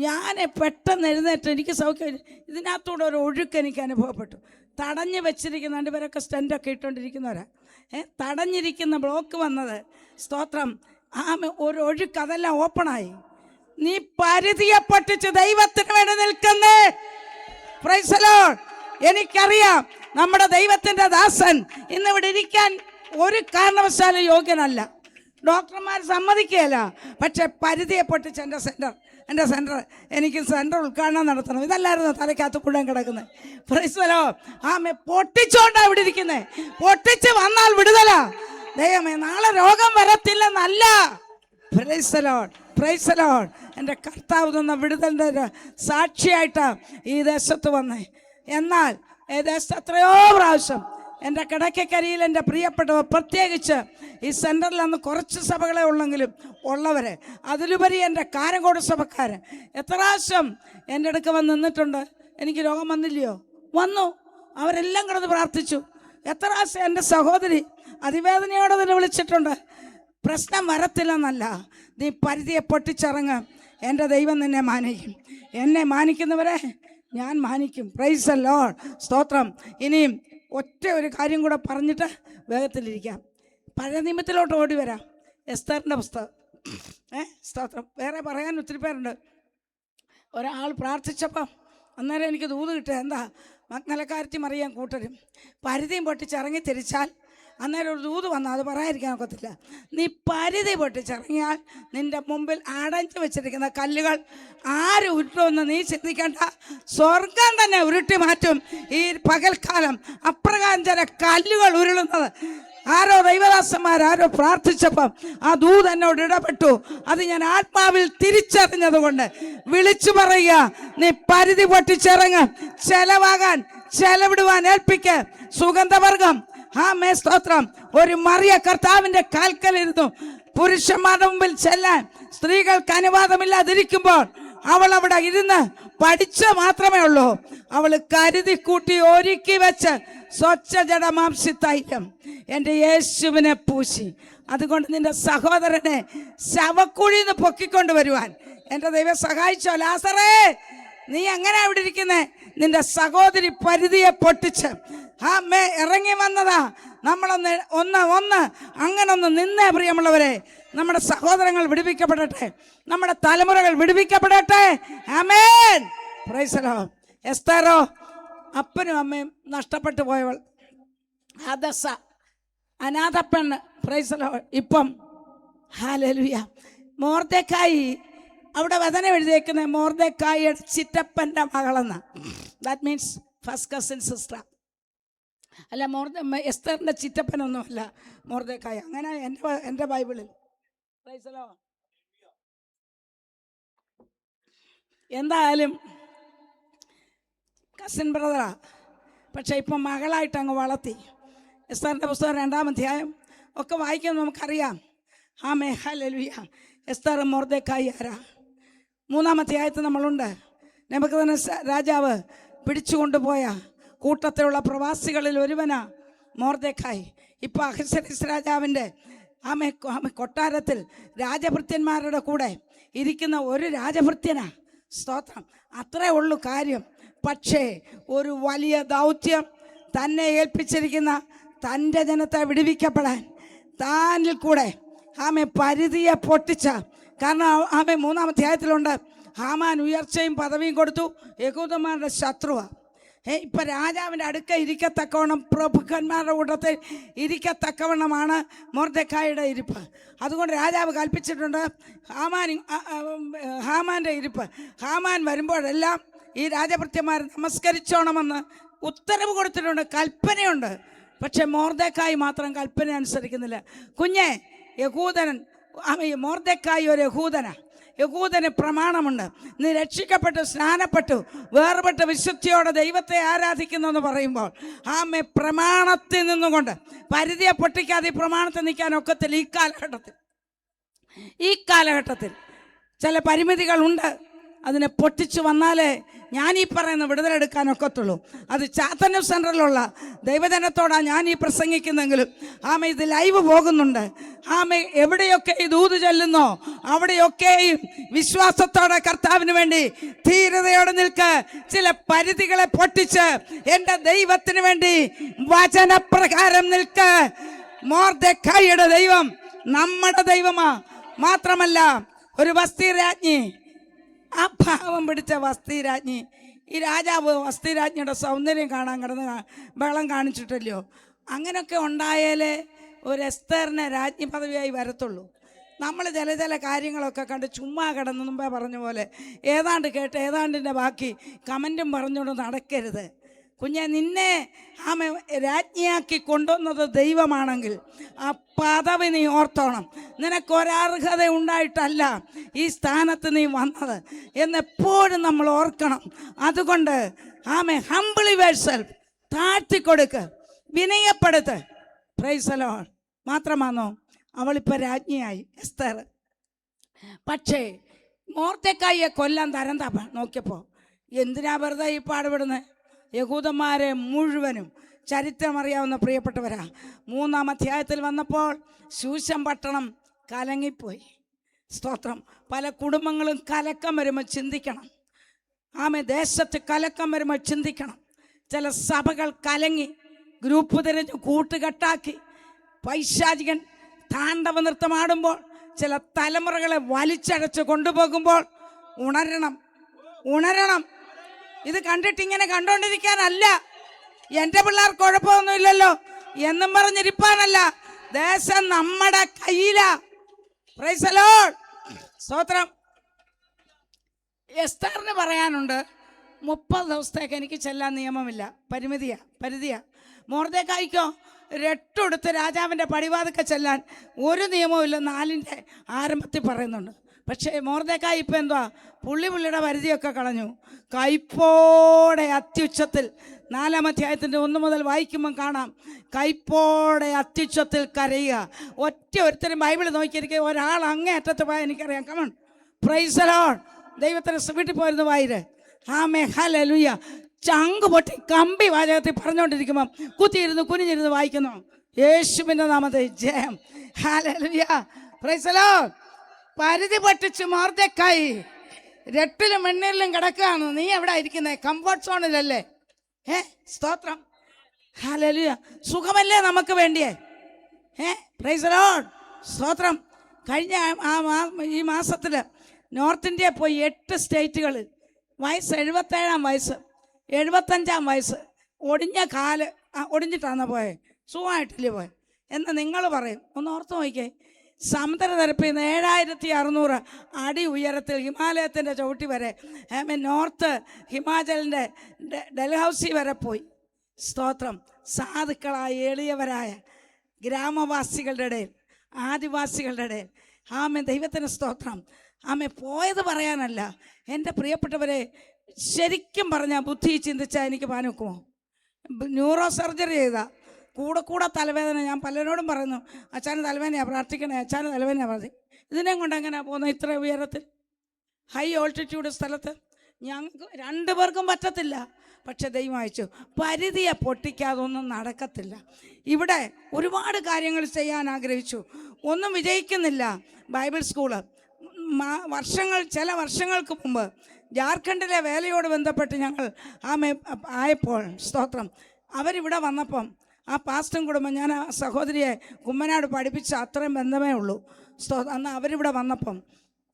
ഞാൻ പെട്ടെന്ന് എഴുന്നേറ്റ്, എനിക്ക് സൗഖ്യം. ഇതിനകത്തൂടെ ഒരു ഒഴുക്ക് എനിക്ക് അനുഭവപ്പെട്ടു. തടഞ്ഞു വെച്ചിരിക്കുന്ന 2 പേരൊക്കെ സ്റ്റെൻറ്റൊക്കെ ഇട്ടുകൊണ്ടിരിക്കുന്നവരാ. തടഞ്ഞിരിക്കുന്ന ബ്ലോക്ക് വന്നത്, സ്തോത്രം, ഒരു ഒഴുക്ക്, അതെല്ലാം ഓപ്പണായി. നീ പരിധിയെ പൊട്ടിച്ച് ദൈവത്തിന് വേണ്ടി നിൽക്കുന്നേ. Price the Lord. എനിക്കറിയാം നമ്മുടെ ദൈവത്തിൻ്റെ ദാസൻ ഇന്നിവിടെ ഇരിക്കാൻ ഒരു കാരണവശാലും യോഗ്യനല്ല. ഡോക്ടർമാർ സമ്മതിക്കുകയല്ല. പക്ഷെ പരിധിയെ പൊട്ടിച്ച് എൻ്റെ സെൻറ്റർ എനിക്ക് സെൻറ്റർ ഉദ്ഘാടനം നടത്തണം. ഇതല്ലായിരുന്നു തലയ്ക്കകത്ത് മുഴുവൻ കിടക്കുന്നത്. Price the Lord. പൊട്ടിച്ചോണ്ടാണ് ഇവിടെ ഇരിക്കുന്നത്. പൊട്ടിച്ച് വന്നാൽ വിടുതലാ. ദൈവമേ, നാളെ രോഗം വരത്തില്ലെന്നല്ല. Praise the lord, praise the lord. എൻ്റെ കർത്താവ് തന്ന വിടുതലിൻ്റെ സാക്ഷിയായിട്ട് ഈ ദേശത്ത് വന്നേ. എന്നാൽ ഈ ദേശത്ത് എത്രയോ പ്രാവശ്യം എൻ്റെ കിടക്കക്കരിയിൽ എൻ്റെ പ്രിയപ്പെട്ടവർ, പ്രത്യേകിച്ച് ഈ സെൻറ്ററിൽ അന്ന് കുറച്ച് സഭകളെ ഉള്ളെങ്കിലും ഉള്ളവരെ, അതിലുപരി എൻ്റെ കാരങ്കോട് സഭക്കാർ എത്ര പ്രാവശ്യം എൻ്റെ അടുക്ക വന്ന് നിന്നിട്ടുണ്ട്. എനിക്ക് രോഗം വന്നില്ലയോ? വന്നു. അവരെല്ലാം കിടന്ന് പ്രാർത്ഥിച്ചു. എത്ര പ്രാവശ്യം എൻ്റെ സഹോദരി അതിവേദനയോടെ തന്നെ വിളിച്ചിട്ടുണ്ട്. പ്രശ്നം വരത്തില്ലെന്നല്ല, നീ പരിധിയെ പൊട്ടിച്ചിറങ്ങ്. എൻ്റെ ദൈവം നിന്നെ മാനിക്കും. എന്നെ മാനിക്കുന്നവരെ ഞാൻ മാനിക്കും. Price the lord. സ്തോത്രം. ഇനിയും ഒറ്റ ഒരു കാര്യം കൂടെ പറഞ്ഞിട്ട് വേഗത്തിലിരിക്കാം. പഴയ നിയമത്തിലോട്ട് ഓടി വരാം. എസ്തറിൻ്റെ പുസ്തകം. സ്തോത്രം. വേറെ പറയാൻ ഒത്തിരി പേരുണ്ട്. ഒരാൾ പ്രാർത്ഥിച്ചപ്പം അന്നേരം എനിക്ക് ദൂത് കിട്ടുക, എന്താ, മഗ്നലക്കാരത്തി മറിയാൻ കൂട്ടരും പരിധിയും പൊട്ടിച്ചിറങ്ങി തിരിച്ചാൽ അന്നേരം ഒരു ദൂത് വന്നാൽ അത് പറയാതിരിക്കാൻ ഒക്കത്തില്ല. നീ പരിധി പൊട്ടിച്ചിറങ്ങിയാൽ നിൻ്റെ മുമ്പിൽ അടഞ്ഞു വെച്ചിരിക്കുന്ന കല്ലുകൾ ആര് ഉരുട്ടുമെന്ന് നീ ചിന്തിക്കേണ്ട. സ്വർഗം തന്നെ ഉരുട്ടി മാറ്റും ഈ പകൽക്കാലം. അപ്രകാരം ചില കല്ലുകൾ ഉരുളുന്നത് ആരോ ദൈവദാസന്മാരോ പ്രാർത്ഥിച്ചപ്പം ആ ദൂത് എന്നോട് ഇടപെട്ടു. അത് ഞാൻ ആത്മാവിൽ തിരിച്ചറിഞ്ഞത് കൊണ്ട് വിളിച്ചു പറയുക, നീ പരിധി പൊട്ടിച്ചിറങ്ങ്. ചെലവാകാൻ, ചെലവിടുവാൻ ഏൽപ്പിക്ക്. സുഗന്ധവർഗം. സ്തോത്രം. ഒരു മറിയ കർത്താവിന്റെ കാൽക്കലിരുന്നു. പുരുഷന്മാരുടെ മുമ്പിൽ ചെല്ലാൻ സ്ത്രീകൾക്ക് അനുവാദമില്ലാതിരിക്കുമ്പോൾ അവൾ അവിടെ ഇരുന്ന് പഠിച്ച മാത്രമേ ഉള്ളൂ. അവൾ കരുതി കൂട്ടി ഒരുക്കി വെച്ച് സ്വച്ഛ ജഡമാംസി തൈലം എൻ്റെ യേശുവിനെ പൂശി. അതുകൊണ്ട് നിന്റെ സഹോദരനെ ശവക്കുഴിയിൽ നിന്ന് പൊക്കിക്കൊണ്ട് വരുവാൻ എൻ്റെ ദൈവം സഹായിച്ചോ. ലാസറേ, നീ എങ്ങനെ അവിടെ ഇരിക്കുന്നേ? നിന്റെ സഹോദരി പരിധിയെ പൊട്ടിച്ച് ഇറങ്ങി വന്നതാ. നമ്മളൊന്ന് അങ്ങനെ ഒന്ന് നിന്നേ പ്രിയമുള്ളവരെ. നമ്മുടെ സഹോദരങ്ങൾ വിടുവിക്കപ്പെടട്ടെ, നമ്മുടെ തലമുറകൾ വിടുവിക്കപ്പെടട്ടെ. ആമേൻ. Praise the lord. എസ്തേറോ അപ്പനും അമ്മയും നഷ്ടപ്പെട്ടു പോയവൾ, ഹദസ അനാഥപ്പെണ്ണ്. Praise the lord. ഇപ്പം ഹല്ലേലൂയ. മൊർദെഖായി അവിടെ വചനം എഴുതിയേക്കുന്ന മൊർദെഖായിയുടെ ചിറ്റപ്പൻ്റെ മകളെന്ന്. That means first cousin sister. അല്ല, എസ്തറിൻ്റെ ചിറ്റപ്പനൊന്നുമല്ല മൊർദെഖായി. അങ്ങനെ എൻ്റെ ബൈബിളിൽ. Praise the lord. എന്തായാലും കസിൻ ബ്രദറാ, പക്ഷെ ഇപ്പം മകളായിട്ട് അങ്ങ് വളർത്തി. എസ്തറിൻ്റെ പുസ്തകം 2-ാം അധ്യായം ഒക്കെ വായിക്കാൻ നമുക്കറിയാം. ഹല്ലേലൂയ. എസ്തർ മൊർദെഖായി ആരാ? 3-ാം അധ്യായത്തിൽ നമ്മളുണ്ട്. നെബൂഖദ്നേസർ രാജാവ് പിടിച്ചുകൊണ്ടുപോയ കൂട്ടത്തിലുള്ള പ്രവാസികളിൽ ഒരുവനാ മൊർദെഖായി. ഇപ്പം അഹസ്വേരോസ് രാജാവിൻ്റെ കൊട്ടാരത്തിൽ രാജഭൃത്യന്മാരുടെ കൂടെ ഇരിക്കുന്ന ഒരു രാജഭൃത്യനാ. സ്തോത്രം. അത്രേ ഉള്ളൂ കാര്യം. പക്ഷേ ഒരു വലിയ ദൗത്യം തന്നെ ഏൽപ്പിച്ചിരിക്കുന്ന തൻ്റെ ജനത്തെ വിടുവിക്കപ്പെടാൻ താനിൽ കൂടെ പരിധിയെ പൊട്ടിച്ച. കാരണം 3-ാം അധ്യായത്തിലുണ്ട്, ഹാമാൻ ഉയർച്ചയും പദവിയും കൊടുത്തു, യഹൂദന്മാരുടെ ശത്രുവാണ്. ഇപ്പം രാജാവിൻ്റെ അടുക്ക ഇരിക്കത്തക്കവണ്ണം, പ്രഭുക്കന്മാരുടെ കൂട്ടത്തിൽ ഇരിക്കത്തക്കവണ്ണമാണ് മൊർദെഖായിയുടെ ഇരിപ്പ്. അതുകൊണ്ട് രാജാവ് കൽപ്പിച്ചിട്ടുണ്ട് ഹാമാൻ്റെ ഇരിപ്പ്. ഹാമാൻ വരുമ്പോഴെല്ലാം ഈ രാജഭൃത്യന്മാർ നമസ്കരിച്ചോണമെന്ന് ഉത്തരവ് കൊടുത്തിട്ടുണ്ട്, കൽപ്പനയുണ്ട്. പക്ഷെ മൊർദെഖായി മാത്രം കൽപ്പന അനുസരിക്കുന്നില്ല. കുഞ്ഞെ, മൊർദെഖായി ഒരു യഹൂദന് പ്രമാണമുണ്ട്. നീ രക്ഷിക്കപ്പെട്ടു, സ്നാനപ്പെട്ടു, വേർപെട്ട വിശുദ്ധിയോടെ ദൈവത്തെ ആരാധിക്കുന്നു എന്ന് പറയുമ്പോൾ പ്രമാണത്തിൽ നിന്നുകൊണ്ട് പരിധിയെ പൊട്ടിക്കാതെ ഈ പ്രമാണത്തിൽ നിൽക്കാൻ ഒക്കത്തില്ല. ഈ കാലഘട്ടത്തിൽ ചില പരിമിതികളുണ്ട്. അതിനെ പൊട്ടിച്ചു വന്നാലേ ഞാൻ ഈ പറയുന്ന വിടുതലെടുക്കാൻ ഒക്കത്തുള്ളൂ. അത് ചാത്തന്നൂർ സെൻറ്ററിലുള്ള ദൈവജനത്തോടാണ് ഞാൻ ഈ പ്രസംഗിക്കുന്നെങ്കിലും ഇത് ലൈവ് പോകുന്നുണ്ട്. എവിടെയൊക്കെ ഈ ദൂത് ചെല്ലുന്നോ അവിടെയൊക്കെയും വിശ്വാസത്തോടെ കർത്താവിന് വേണ്ടി ധീരതയോടെ നിൽക്ക്. ചില പരിധികളെ പൊട്ടിച്ച് എൻ്റെ ദൈവത്തിന് വേണ്ടി വചനപ്രകാരം നിൽക്ക്. മൊർദെഖായിയുടെ ദൈവം നമ്മുടെ ദൈവമാ. മാത്രമല്ല, ഒരു വസ്തി രാജ്ഞി, ആ ഭാവം പിടിച്ച വസ്തി രാജ്ഞി, ഈ രാജാവ് വസ്തി രാജ്ഞിയുടെ സൗന്ദര്യം കാണാൻ കിടന്ന് ബഹളം കാണിച്ചിട്ടല്ലോ. അങ്ങനെയൊക്കെ ഉണ്ടായാലേ ഒരു എസ്തേറിനെ രാജ്ഞി പദവിയായി വരത്തുള്ളൂ. നമ്മൾ ചില കാര്യങ്ങളൊക്കെ കണ്ട് ചുമ്മാ കിടന്ന് മുമ്പേ പറഞ്ഞ പോലെ ഏതാണ്ട് കേട്ട് ഏതാണ്ടിൻ്റെ ബാക്കി കമൻറ്റും പറഞ്ഞുകൊണ്ട് നടക്കരുത്. കുഞ്ഞെ, നിന്നെ രാജ്ഞിയാക്കി കൊണ്ടുവന്നത് ദൈവമാണെങ്കിൽ ആ പദവി നീ ഓർത്തോണം. നിനക്കൊരർഹത ഉണ്ടായിട്ടല്ല ഈ സ്ഥാനത്ത് നീ വന്നത് എന്നെപ്പോഴും നമ്മൾ ഓർക്കണം. അതുകൊണ്ട് ഹംബിളി യുവർസെൽഫ്, താഴ്ത്തിക്കൊടുക്ക്, വിനയപ്പെടുത്ത്. Praise the lord. മാത്രമാണോ അവളിപ്പോൾ രാജ്ഞിയായി എസ്തർ. പക്ഷേ മൊർദെഖായിയെ കൊല്ലാൻ തരം നോക്കിയപ്പോൾ എന്തിനാ വെറുതെ ഈ പാടുപെടുന്നത്? യഹൂദന്മാരെ മുഴുവനും ചരിത്രമറിയാവുന്ന പ്രിയപ്പെട്ടവരാ. 3-ാം അധ്യായത്തിൽ വന്നപ്പോൾ ശൂശൻ പട്ടണം കലങ്ങിപ്പോയി. സ്തോത്രം. പല കുടുംബങ്ങളും കലക്കം വരുമ്പോൾ ചിന്തിക്കണം. ദേശത്ത് കലക്കം വരുമ്പോൾ ചിന്തിക്കണം. ചില സഭകൾ കലങ്ങി, ഗ്രൂപ്പ് തിരിഞ്ഞ് കൂട്ടുകെട്ടാക്കി, പൈശാചികൻ താണ്ഡവ നൃത്തമാടുമ്പോൾ, ചില തലമുറകളെ വലിച്ചടച്ച് കൊണ്ടുപോകുമ്പോൾ ഉണരണം. ഇത് കണ്ടിട്ട് ഇങ്ങനെ കണ്ടോണ്ടിരിക്കാനല്ല, എൻ്റെ പിള്ളേർ കുഴപ്പമൊന്നുമില്ലല്ലോ എന്നും പറഞ്ഞിരിപ്പാനല്ല. ദേശം നമ്മുടെ കയ്യിലാ. Price the lord. സ്തോത്രം. എസ്തറിന് പറയാനുണ്ട്, 30 ദിവസത്തേക്ക് എനിക്ക് ചെല്ലാൻ നിയമമില്ല, പരിധിയാ. മൊർദെഖായിക്കോ രട്ടെടുത്ത് രാജാവിൻ്റെ പടിവാതിൽക്ക് ചെല്ലാൻ ഒരു നിയമവും ഇല്ല, 4-ന്റെ ആരംഭത്തിൽ പറയുന്നുണ്ട്. പക്ഷേ മൊർദെഖായി ഇപ്പം എന്തുവാ, പുള്ളിയുടെ പരിധിയൊക്കെ കളഞ്ഞു. കൈപ്പോടെ അത്യുച്ചത്തിൽ 4-ാം അധ്യായത്തിൻ്റെ 1 മുതൽ വായിക്കുമ്പം കാണാം, കൈപ്പോടെ അത്യുച്ചത്തിൽ കരയുക. ഒരുത്തരും ബൈബിൾ നോക്കിയിരിക്കുക. ഒരാൾ അങ്ങേ അറ്റത്ത് പോയാൽ എനിക്കറിയാം. Come on, price the lord. ദൈവത്തിന് വീട്ടിൽ പോയിരുന്നു വായിര്. ഹല്ലേലൂയ. ചങ്ക് പൊട്ടി കമ്പി വാചകത്തിൽ പറഞ്ഞുകൊണ്ടിരിക്കുമ്പം കുനിഞ്ഞിരുന്ന് വായിക്കുന്നു. യേശുവിൻ്റെ നാമത്തിൽ ജയം. ഹല്ലേലൂയ. Praise the Lord. പരിധി പൊട്ടിച്ച് മൊർദെഖായി രട്ടിലും വെണ്ണീരിലും കിടക്കുകയാണ്. നീ എവിടെ ഇരിക്കുന്നത്? കംഫർട്ട് സോണിലല്ലേ? സ്തോത്രം. ഹല്ലേലൂയ. സുഖമല്ലേ നമുക്ക് വേണ്ടിയേ? Price the lord. സ്തോത്രം. കഴിഞ്ഞ ഈ മാസത്തിൽ നോർത്ത് ഇന്ത്യ പോയി 8 സ്റ്റേറ്റുകളിൽ. വയസ്സ് 77-ാം വയസ്സ്, 75-ാം വയസ്സ്, ഒടിഞ്ഞ കാല്. ഒടിഞ്ഞിട്ടാണ് പോയെ, സുഖമായിട്ടില്ലേ പോയെ എന്ന് നിങ്ങൾ പറയും. ഒന്ന് ഓർത്ത് നോക്കിക്കേ. സമുദ്രനിരപ്പിൽ നിന്ന് 7600 അടി ഉയരത്തിൽ ഹിമാലയത്തിൻ്റെ ചവിട്ടി വരെ, നോർത്ത് ഹിമാചലിൻ്റെ ഡൽഹൌസി വരെ പോയി. സ്തോത്രം. സാധുക്കളായ എളിയവരായ ഗ്രാമവാസികളുടെ ഇടയിൽ, ആദിവാസികളുടെ ഇടയിൽ. ദൈവത്തിന് സ്തോത്രം. പോയത് പറയാനല്ല എൻ്റെ പ്രിയപ്പെട്ടവരെ. ശരിക്കും പറഞ്ഞാൽ ബുദ്ധി ചിന്തിച്ചാൽ എനിക്ക് പാനൊക്കുമോ? ന്യൂറോ സർജറി ചെയ്താൽ കൂടെ തലവേദന. ഞാൻ പലരോടും പറയുന്നു, അച്ഛന് തലവേദനയാണ്, പ്രാർത്ഥിക്കണേ, അച്ഛന് തലവേദനയാണ്. പറഞ്ഞു ഇതിനെ കൊണ്ട് എങ്ങനെയാണ് പോകുന്നത് ഇത്ര ഉയരത്തിൽ? ഹൈ ഓൾട്ടിറ്റ്യൂഡ് സ്ഥലത്ത്. ഞങ്ങൾക്ക് 2 പേർക്കും പറ്റത്തില്ല. പക്ഷെ ദൈവം അയച്ചു. പരിധിയെ പൊട്ടിക്കാതൊന്നും നടക്കത്തില്ല. ഇവിടെ ഒരുപാട് കാര്യങ്ങൾ ചെയ്യാൻ ആഗ്രഹിച്ചു, ഒന്നും വിജയിക്കുന്നില്ല. ബൈബിൾ സ്കൂള് ചില വർഷങ്ങൾക്ക് മുമ്പ് ജാർഖണ്ഡിലെ വേലയോട് ബന്ധപ്പെട്ട് ഞങ്ങൾ ആയപ്പോൾ സ്തോത്രം അവരിവിടെ വന്നപ്പം ആ പാസ്റ്റം കുടുംബം, ഞാൻ ആ സഹോദരിയെ കുമ്മനാട് പഠിപ്പിച്ച അത്രയും ബന്ധമേ ഉള്ളൂ. അന്ന് അവരിവിടെ വന്നപ്പം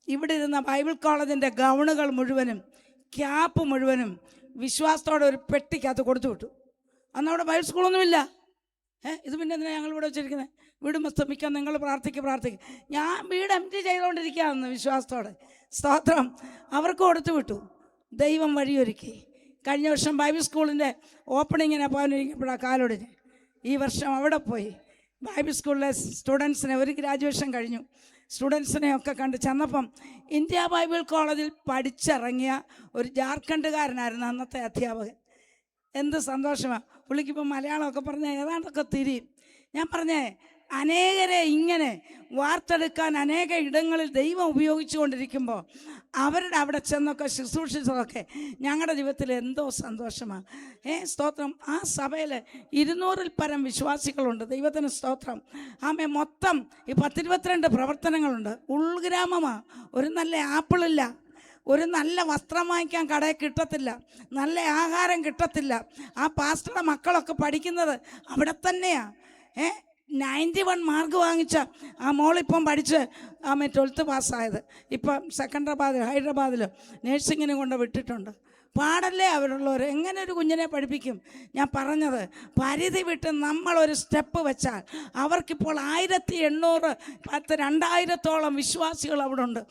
ഇവിടെ ഇരുന്ന ബൈബിൾ കോളേജിൻ്റെ ഗൗണുകൾ മുഴുവനും ക്യാപ്പ് മുഴുവനും വിശ്വാസത്തോടെ ഒരു പെട്ടിക്കകത്ത് കൊടുത്തു വിട്ടു. അന്ന് അവിടെ ബൈബിൾ സ്കൂളൊന്നുമില്ല. ഇത് പിന്നെ എന്തിനാണ് ഞങ്ങൾ ഇവിടെ വെച്ചിരിക്കുന്നത്? വീട് മസ്തമിക്കാൻ നിങ്ങൾ പ്രാർത്ഥിക്കും. ഞാൻ വീട് എംപ്റ്റി ചെയ്തുകൊണ്ടിരിക്കുകയാണെന്ന് വിശ്വാസത്തോടെ സ്തോത്രം അവർക്ക് കൊടുത്തു വിട്ടു. ദൈവം വഴിയൊരുക്കി. കഴിഞ്ഞ വർഷം ബൈബിൾ സ്കൂളിൻ്റെ ഓപ്പണിങ്ങിനെ പോകാനിരിക്കുമ്പോഴാണ് കാലൊടിഞ്ഞ്. ഈ വർഷം അവിടെ പോയി ബൈബിൾ സ്കൂളിലെ സ്റ്റുഡൻസിനെ, ഒരു ഗ്രാജുവേഷൻ കഴിഞ്ഞു, സ്റ്റുഡൻസിനെയൊക്കെ കണ്ട് ചെന്നപ്പം ഇന്ത്യ ബൈബിൾ കോളേജിൽ പഠിച്ചിറങ്ങിയ ഒരു ജാർഖണ്ഡുകാരനായിരുന്നു അന്നത്തെ അധ്യാപകൻ. എന്ത് സന്തോഷമാണ്. പുള്ളിക്കിപ്പോൾ മലയാളമൊക്കെ പറഞ്ഞാൽ ഏതാണ്ടൊക്കെ തിരിയും. ഞാൻ പറഞ്ഞേ, അനേകരെ ഇങ്ങനെ വാർത്തെടുക്കാൻ അനേക ഇടങ്ങളിൽ ദൈവം ഉപയോഗിച്ചു കൊണ്ടിരിക്കുമ്പോൾ അവരുടെ അവിടെ ചെന്നൊക്കെ ശുശ്രൂഷിച്ചതൊക്കെ ഞങ്ങളുടെ ജീവിതത്തിൽ എന്തോ സന്തോഷമാണ്. സ്തോത്രം. ആ സഭയിൽ 200-ൽ പരം വിശ്വാസികളുണ്ട്. ദൈവത്തിന് സ്തോത്രം. മൊത്തം ഈ 10-22 പ്രവർത്തനങ്ങളുണ്ട്. ഉൾഗ്രാമമാണ്. ഒരു നല്ല ആപ്പിളില്ല, ഒരു നല്ല വസ്ത്രം വാങ്ങിക്കാൻ കടയിൽ കിട്ടത്തില്ല, നല്ല ആഹാരം കിട്ടത്തില്ല. ആ പാസ്റ്ററുടെ മക്കളൊക്കെ പഠിക്കുന്നത് അവിടെ തന്നെയാണ്. 91 മാർക്ക് വാങ്ങിച്ച ആ മോളിപ്പം പഠിച്ച് 12th പാസ്സായത്. ഇപ്പം ഹൈദരാബാദിൽ നേഴ്സിങ്ങിന് കൊണ്ട് വിട്ടിട്ടുണ്ട്. പാടല്ലേ അവരുള്ളവർ. എങ്ങനെ ഒരു കുഞ്ഞിനെ പഠിപ്പിക്കും? ഞാൻ പറഞ്ഞത്, പരിധി വിട്ട് നമ്മളൊരു സ്റ്റെപ്പ് വെച്ചാൽ അവർക്കിപ്പോൾ 1800 2000-ഓളം വിശ്വാസികൾ അവിടെ ഉണ്ട്.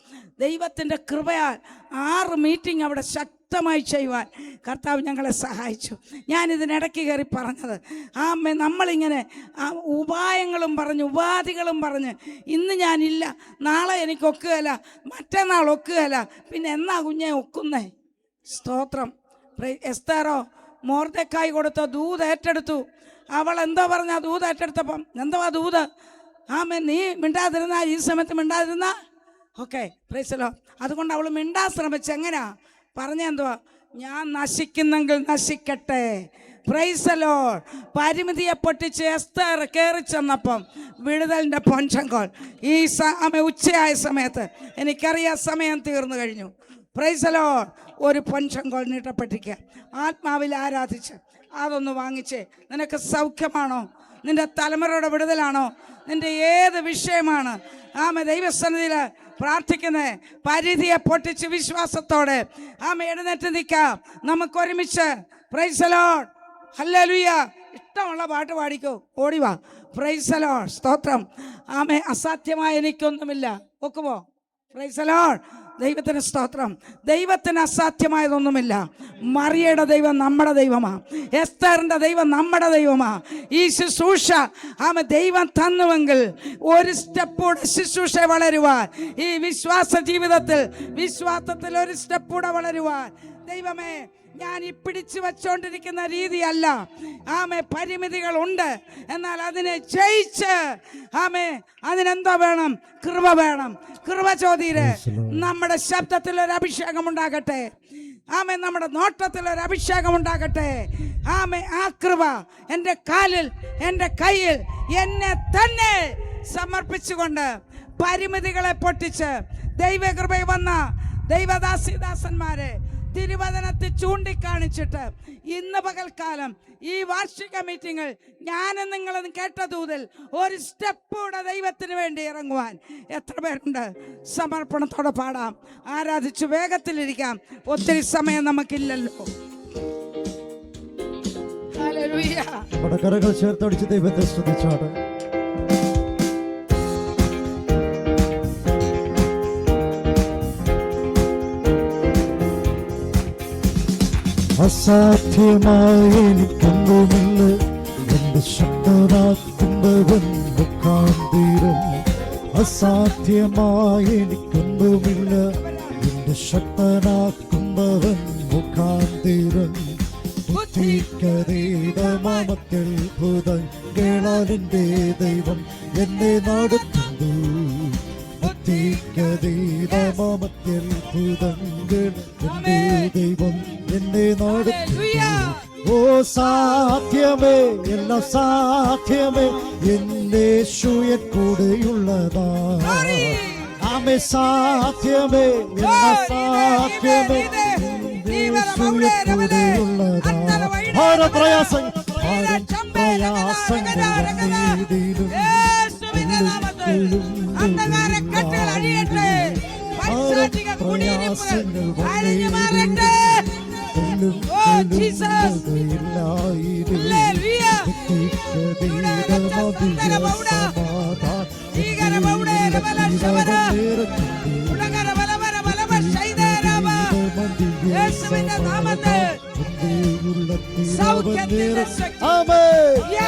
ദൈവത്തിൻ്റെ കൃപയാൽ 6 മീറ്റിംഗ് അവിടെ ശക്തമായി ചെയ്യുവാൻ കർത്താവ് ഞങ്ങളെ സഹായിച്ചു. ഞാനിതിനിടയ്ക്ക് കയറി പറഞ്ഞത്, നമ്മളിങ്ങനെ ഉപായങ്ങളും പറഞ്ഞ് ഉപാധികളും പറഞ്ഞ് ഇന്ന് ഞാനില്ല, നാളെ എനിക്ക് ഒക്കുകയില്ല, മറ്റന്നാൾ ഒക്കുകയില്ല, പിന്നെ എന്നാ കുഞ്ഞെ ഒക്കുന്നേ? സ്തോത്രം. എസ്തേറോ മൊർദെഖായി കൊടുത്ത ദൂത് ഏറ്റെടുത്തു. അവൾ എന്തോ പറഞ്ഞ ദൂത് ഏറ്റെടുത്തപ്പം എന്തുവാ ദൂത്? നീ മിണ്ടാതിരുന്ന, ഈ സമയത്ത് മിണ്ടാതിരുന്ന, ഓക്കെ പ്രൈസലോ. അതുകൊണ്ട് അവൾ മിണ്ടാൻ ശ്രമിച്ചു. എങ്ങനെയാ പറഞ്ഞെന്തുവാ? ഞാൻ നശിക്കുന്നെങ്കിൽ നശിക്കട്ടെ. പ്രൈസലോ. പരിമിതിയെ പൊട്ടിച്ച് എസ്തേർ കയറി ചെന്നപ്പം വിടുതലിൻ്റെ പൊൻചങ്കോൽ ഈ ഉച്ചയായ സമയത്ത്, എനിക്കറിയാം സമയം തീർന്നു കഴിഞ്ഞു. പ്രൈസലോ. ഒരു പൊൻചങ്കോൽ നീട്ടപ്പെട്ടിരിക്കുക. ആത്മാവിൽ ആരാധിച്ച് അതൊന്ന് വാങ്ങിച്ചേ. നിനക്ക് സൗഖ്യമാണോ? നിന്റെ തലമുറയുടെ വിടുതലാണോ? നിന്റെ ഏത് വിഷയമാണ് ദൈവസന്നിധിയിൽ പ്രാർത്ഥിക്കുന്നത്? പരിധിയെ പൊട്ടിച്ച് വിശ്വാസത്തോടെ എഴുന്നേറ്റ് നിൽക്കാം. നമുക്കൊരുമിച്ച് പ്രൈസ് ദി ലോർഡ്, ഹല്ലേലൂയ. ഇഷ്ടമുള്ള പാട്ട് പാടിക്കോ, ഓടിവാ. പ്രൈസ് ദി ലോർഡ്, സ്തോത്രം. അസാധ്യമായ എനിക്കൊന്നുമില്ല. ഒക്കുമോ? Praise the lord. ദൈവത്തിന് സ്തോത്രം. ദൈവത്തിന് അസാധ്യമായതൊന്നുമില്ല. മറിയയുടെ ദൈവം നമ്മുടെ ദൈവമാണ്. എസ്തറിൻ്റെ ദൈവം നമ്മുടെ ദൈവമാണ്. ഈ ശുശ്രൂഷ ദൈവം തന്നുവെങ്കിൽ ഒരു സ്റ്റെപ്പൂടെ ശുശ്രൂഷ വളരുവാൻ, ഈ വിശ്വാസ വിശ്വാസത്തിൽ ഒരു സ്റ്റെപ്പൂടെ വളരുവാൻ ദൈവമേ, ഞാൻ ഈ പിടിച്ചു വച്ചുകൊണ്ടിരിക്കുന്ന രീതിയല്ല. പരിമിതികളുണ്ട്, എന്നാൽ അതിനെ ജയിച്ച് അതിനെന്തോ വേണം? കൃപ വേണം. കൃപ ചോദ്യര് നമ്മുടെ ശബ്ദത്തിൽ ഒരു അഭിഷേകം ഉണ്ടാകട്ടെ. നമ്മുടെ നോട്ടത്തിൽ ഒരു അഭിഷേകം ഉണ്ടാകട്ടെ. ആ കൃപ എൻ്റെ കാലിൽ, എൻ്റെ കയ്യിൽ എന്നെ തന്നെ സമർപ്പിച്ചുകൊണ്ട് പരിമിതികളെ പൊട്ടിച്ച് ദൈവകൃപയിൽ വന്ന ദൈവദാസിദാസന്മാരെ തിരുവചനത്തിൽ ചൂണ്ടിക്കാണിച്ചിട്ട് ഇന്ന് പകൽക്കാലം ഈ വാർഷിക മീറ്റിംഗിൽ ഞാനും നിങ്ങളും കേട്ട ദൂതിൽ ഒരു സ്റ്റെപ്പൂടെ ദൈവത്തിന് വേണ്ടി ഇറങ്ങുവാൻ എത്ര പേരുണ്ട്? സമർപ്പണത്തോടെ പാടാം, ആരാധിച്ചു വേഗത്തിലിരിക്കാം. ഒത്തിരി സമയം നമുക്കില്ലല്ലോ. ഹല്ലേലൂയ. കരങ്ങൾ ചേർത്തടിച്ച് ദൈവത്തെ സ്തുതിച്ചാണ്. അസാധ്യമായി എനിക്കൊന്നുമില്ല, എന്റെ ശക്തനാക്കുന്നവൻ മുഖാന്തരം. അസാധ്യമായി എനിക്കൊന്നുമില്ല, എന്റെ ശക്തനാക്കുന്നവൻ മുഖാന്തരം. ബുദ്ധിക്കതീതമാമത്യത്ഭുതങ്ങളാൽ എന്റെ ദൈവം എന്നെ നടത്തുന്നു. ബുദ്ധിക്കതീതമത്യത്ഭുതങ്ങൾ എന്റെ ദൈവം എന്നെ നടത്തുന്നു. ഓ സാധ്യമേ, എല്ലാം സാധ്യമേ, എന്റെ യേശുവിൻ കൂടെയുള്ളതാ. ആമേ സാധ്യമേ, എല്ലാം സാധ്യമേ, എന്റെ യേശുവിൻ കൂടെയുള്ളതാ. ഭാരപ്രയാസങ്ങൾ നീതിയിലും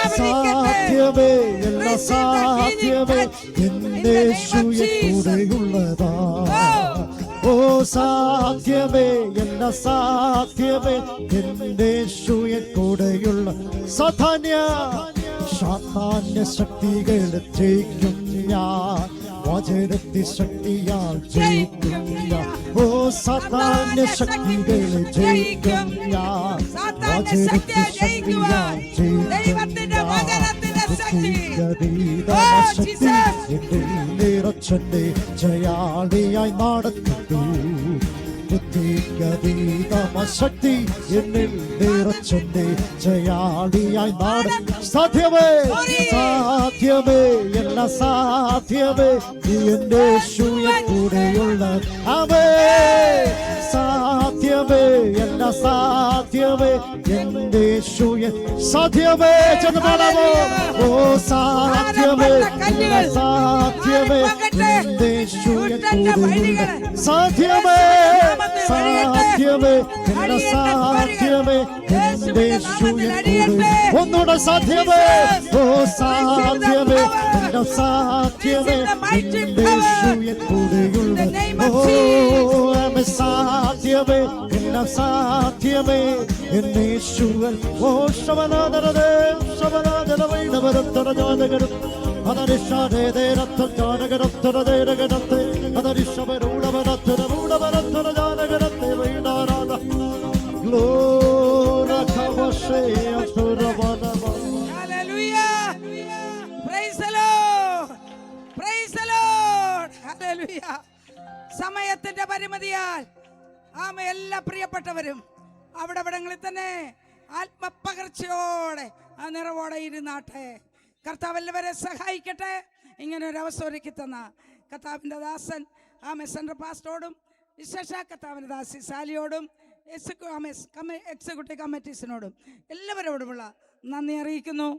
സാധ്യമേ, എല്ലാം സാധ്യമേ, എന്റെ യേശുവിൻ കൂടെയുള്ളതാ. ഓ സാധ്യമേ, എല്ലാം സാധ്യമേ, എന്റെ യേശുവിൻ കൂടെയുള്ള സാധാന്യ ശക്തികളെ ജയിക്കും ഞാൻ. വചനത്തി ശക്തിയാൽ ജയിക്കും ഞാൻ. ഓ സാധാന്യ ശക്തികളെ ജയിക്കും ഞാൻ. വചനത്തി ശക്തിയാൽ ജയിക്കും നിറച്ചന്റെ ജയാളിയായി നടത്തുന്നു. ബുദ്ധിക്കതീതമശക്തി എന്നിൽ നിറച്ചന്റെ ജയാളിയായി നടത്തുന്നു. സാധ്യമേ, സാധ്യമേ, എല്ലാം സാധ്യമേ, എന്റെ യേശുവിൻ കൂടെയുള്ള. ആമേ സാധ്യമേ, എല്ലാം സാധ്യമേ, എന്റെ യേശുവിൻ. സാധ്യമേ ചെന്ന് പാടാമോ? ഓ സാധ്യമേ, എല്ലാം സാധ്യമേ, എന്റെ യേശുവിൻ കൂടെയുള്ള. സാധ്യമേ, സാധ്യമേ, എല്ലാം സാധ്യമേ, എന്റെ യേശുവിൻ കൂടെ. ഒന്നുകൂടെ സാധ്യമേ, ഓ സാധ്യമേ, എല്ലാം സാധ്യമേ, എന്റെ യേശുവിൻ കൂടെയുള്ള. ഓ ആമേ സാധ്യമേ, എല്ലാം സാധ്യമേ, എന്റെ യേശുവിൻ. ഓ ശവനാദരദേ ശവനാദരവൈണവരത്തരജാതകരും അതരിഷാദേരത്തരജാതകരത്തരദേരകരത്തെ അതരിഷവരൂഢവരത്തരൂഢവരത്തരജാതകരത്തെ വൈണാരാധ ഗ്ലോരകവശേ അസുരവനവ. Hallelujah. Praise the Lord. Praise the Lord. Hallelujah. സമയത്തിന്റെ പരിമിതിയാൽ ആമേ എല്ലാ പ്രിയപ്പെട്ടവരും അവിടങ്ങളിൽ തന്നെ ആത്മപകർച്ചയോടെ ആ നിറവോടെ ഇരുന്നാട്ടെ. കർത്താവ് എല്ലാവരെ സഹായിക്കട്ടെ. ഇങ്ങനെ ഒരു അവസരം ഒരുക്കി തന്ന കർത്താവിൻ്റെ ദാസൻ ആമേ സെൻട്രൽ പാസ്റ്ററോടും വിശേഷ കർത്താവിൻ്റെ ദാസി സാലിയോടും എക്സിക്യൂട്ടീവ് കമ്മിറ്റീസിനോടും എല്ലാവരോടുമുള്ള നന്ദി അറിയിക്കുന്നു.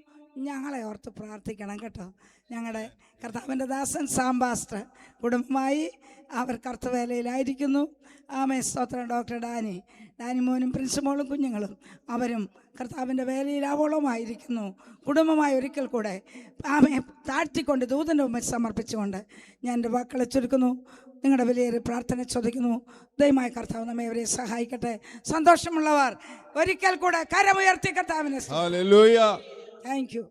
ഞങ്ങളെ ഓർത്ത് പ്രാർത്ഥിക്കണം കേട്ടോ. ഞങ്ങളുടെ കർത്താവിൻ്റെ ദാസൻ സാംബാസ്റ്റർ കുടുംബമായി അവർ കർത്തവേലയിലായിരിക്കുന്നു. ആമേ സ്തോത്രം. ഡോക്ടർ ഡാനി മോനും പ്രിൻസിമോളും കുഞ്ഞുങ്ങളും അവരും കർത്താവിൻ്റെ വേലയിൽ ആവോളമായിരിക്കുന്നു. കുടുംബമായി ഒരിക്കൽ കൂടെ ആമേ താഴ്ത്തിക്കൊണ്ട് ദൂതൻ്റെ മുമ്പിൽ സമർപ്പിച്ചുകൊണ്ട് ഞാൻ എൻ്റെ വാക്കുകളെ ചുരുക്കുന്നു. നിങ്ങളുടെ വലിയൊരു പ്രാർത്ഥന ചോദിക്കുന്നു. ദയമായി കർത്താവ് നമ്മെ അവരെ സഹായിക്കട്ടെ. സന്തോഷമുള്ളവർ ഒരിക്കൽ കൂടെ കരമുയർത്തി കർത്താവിനെ. ഹല്ലേലൂയ. Thank you.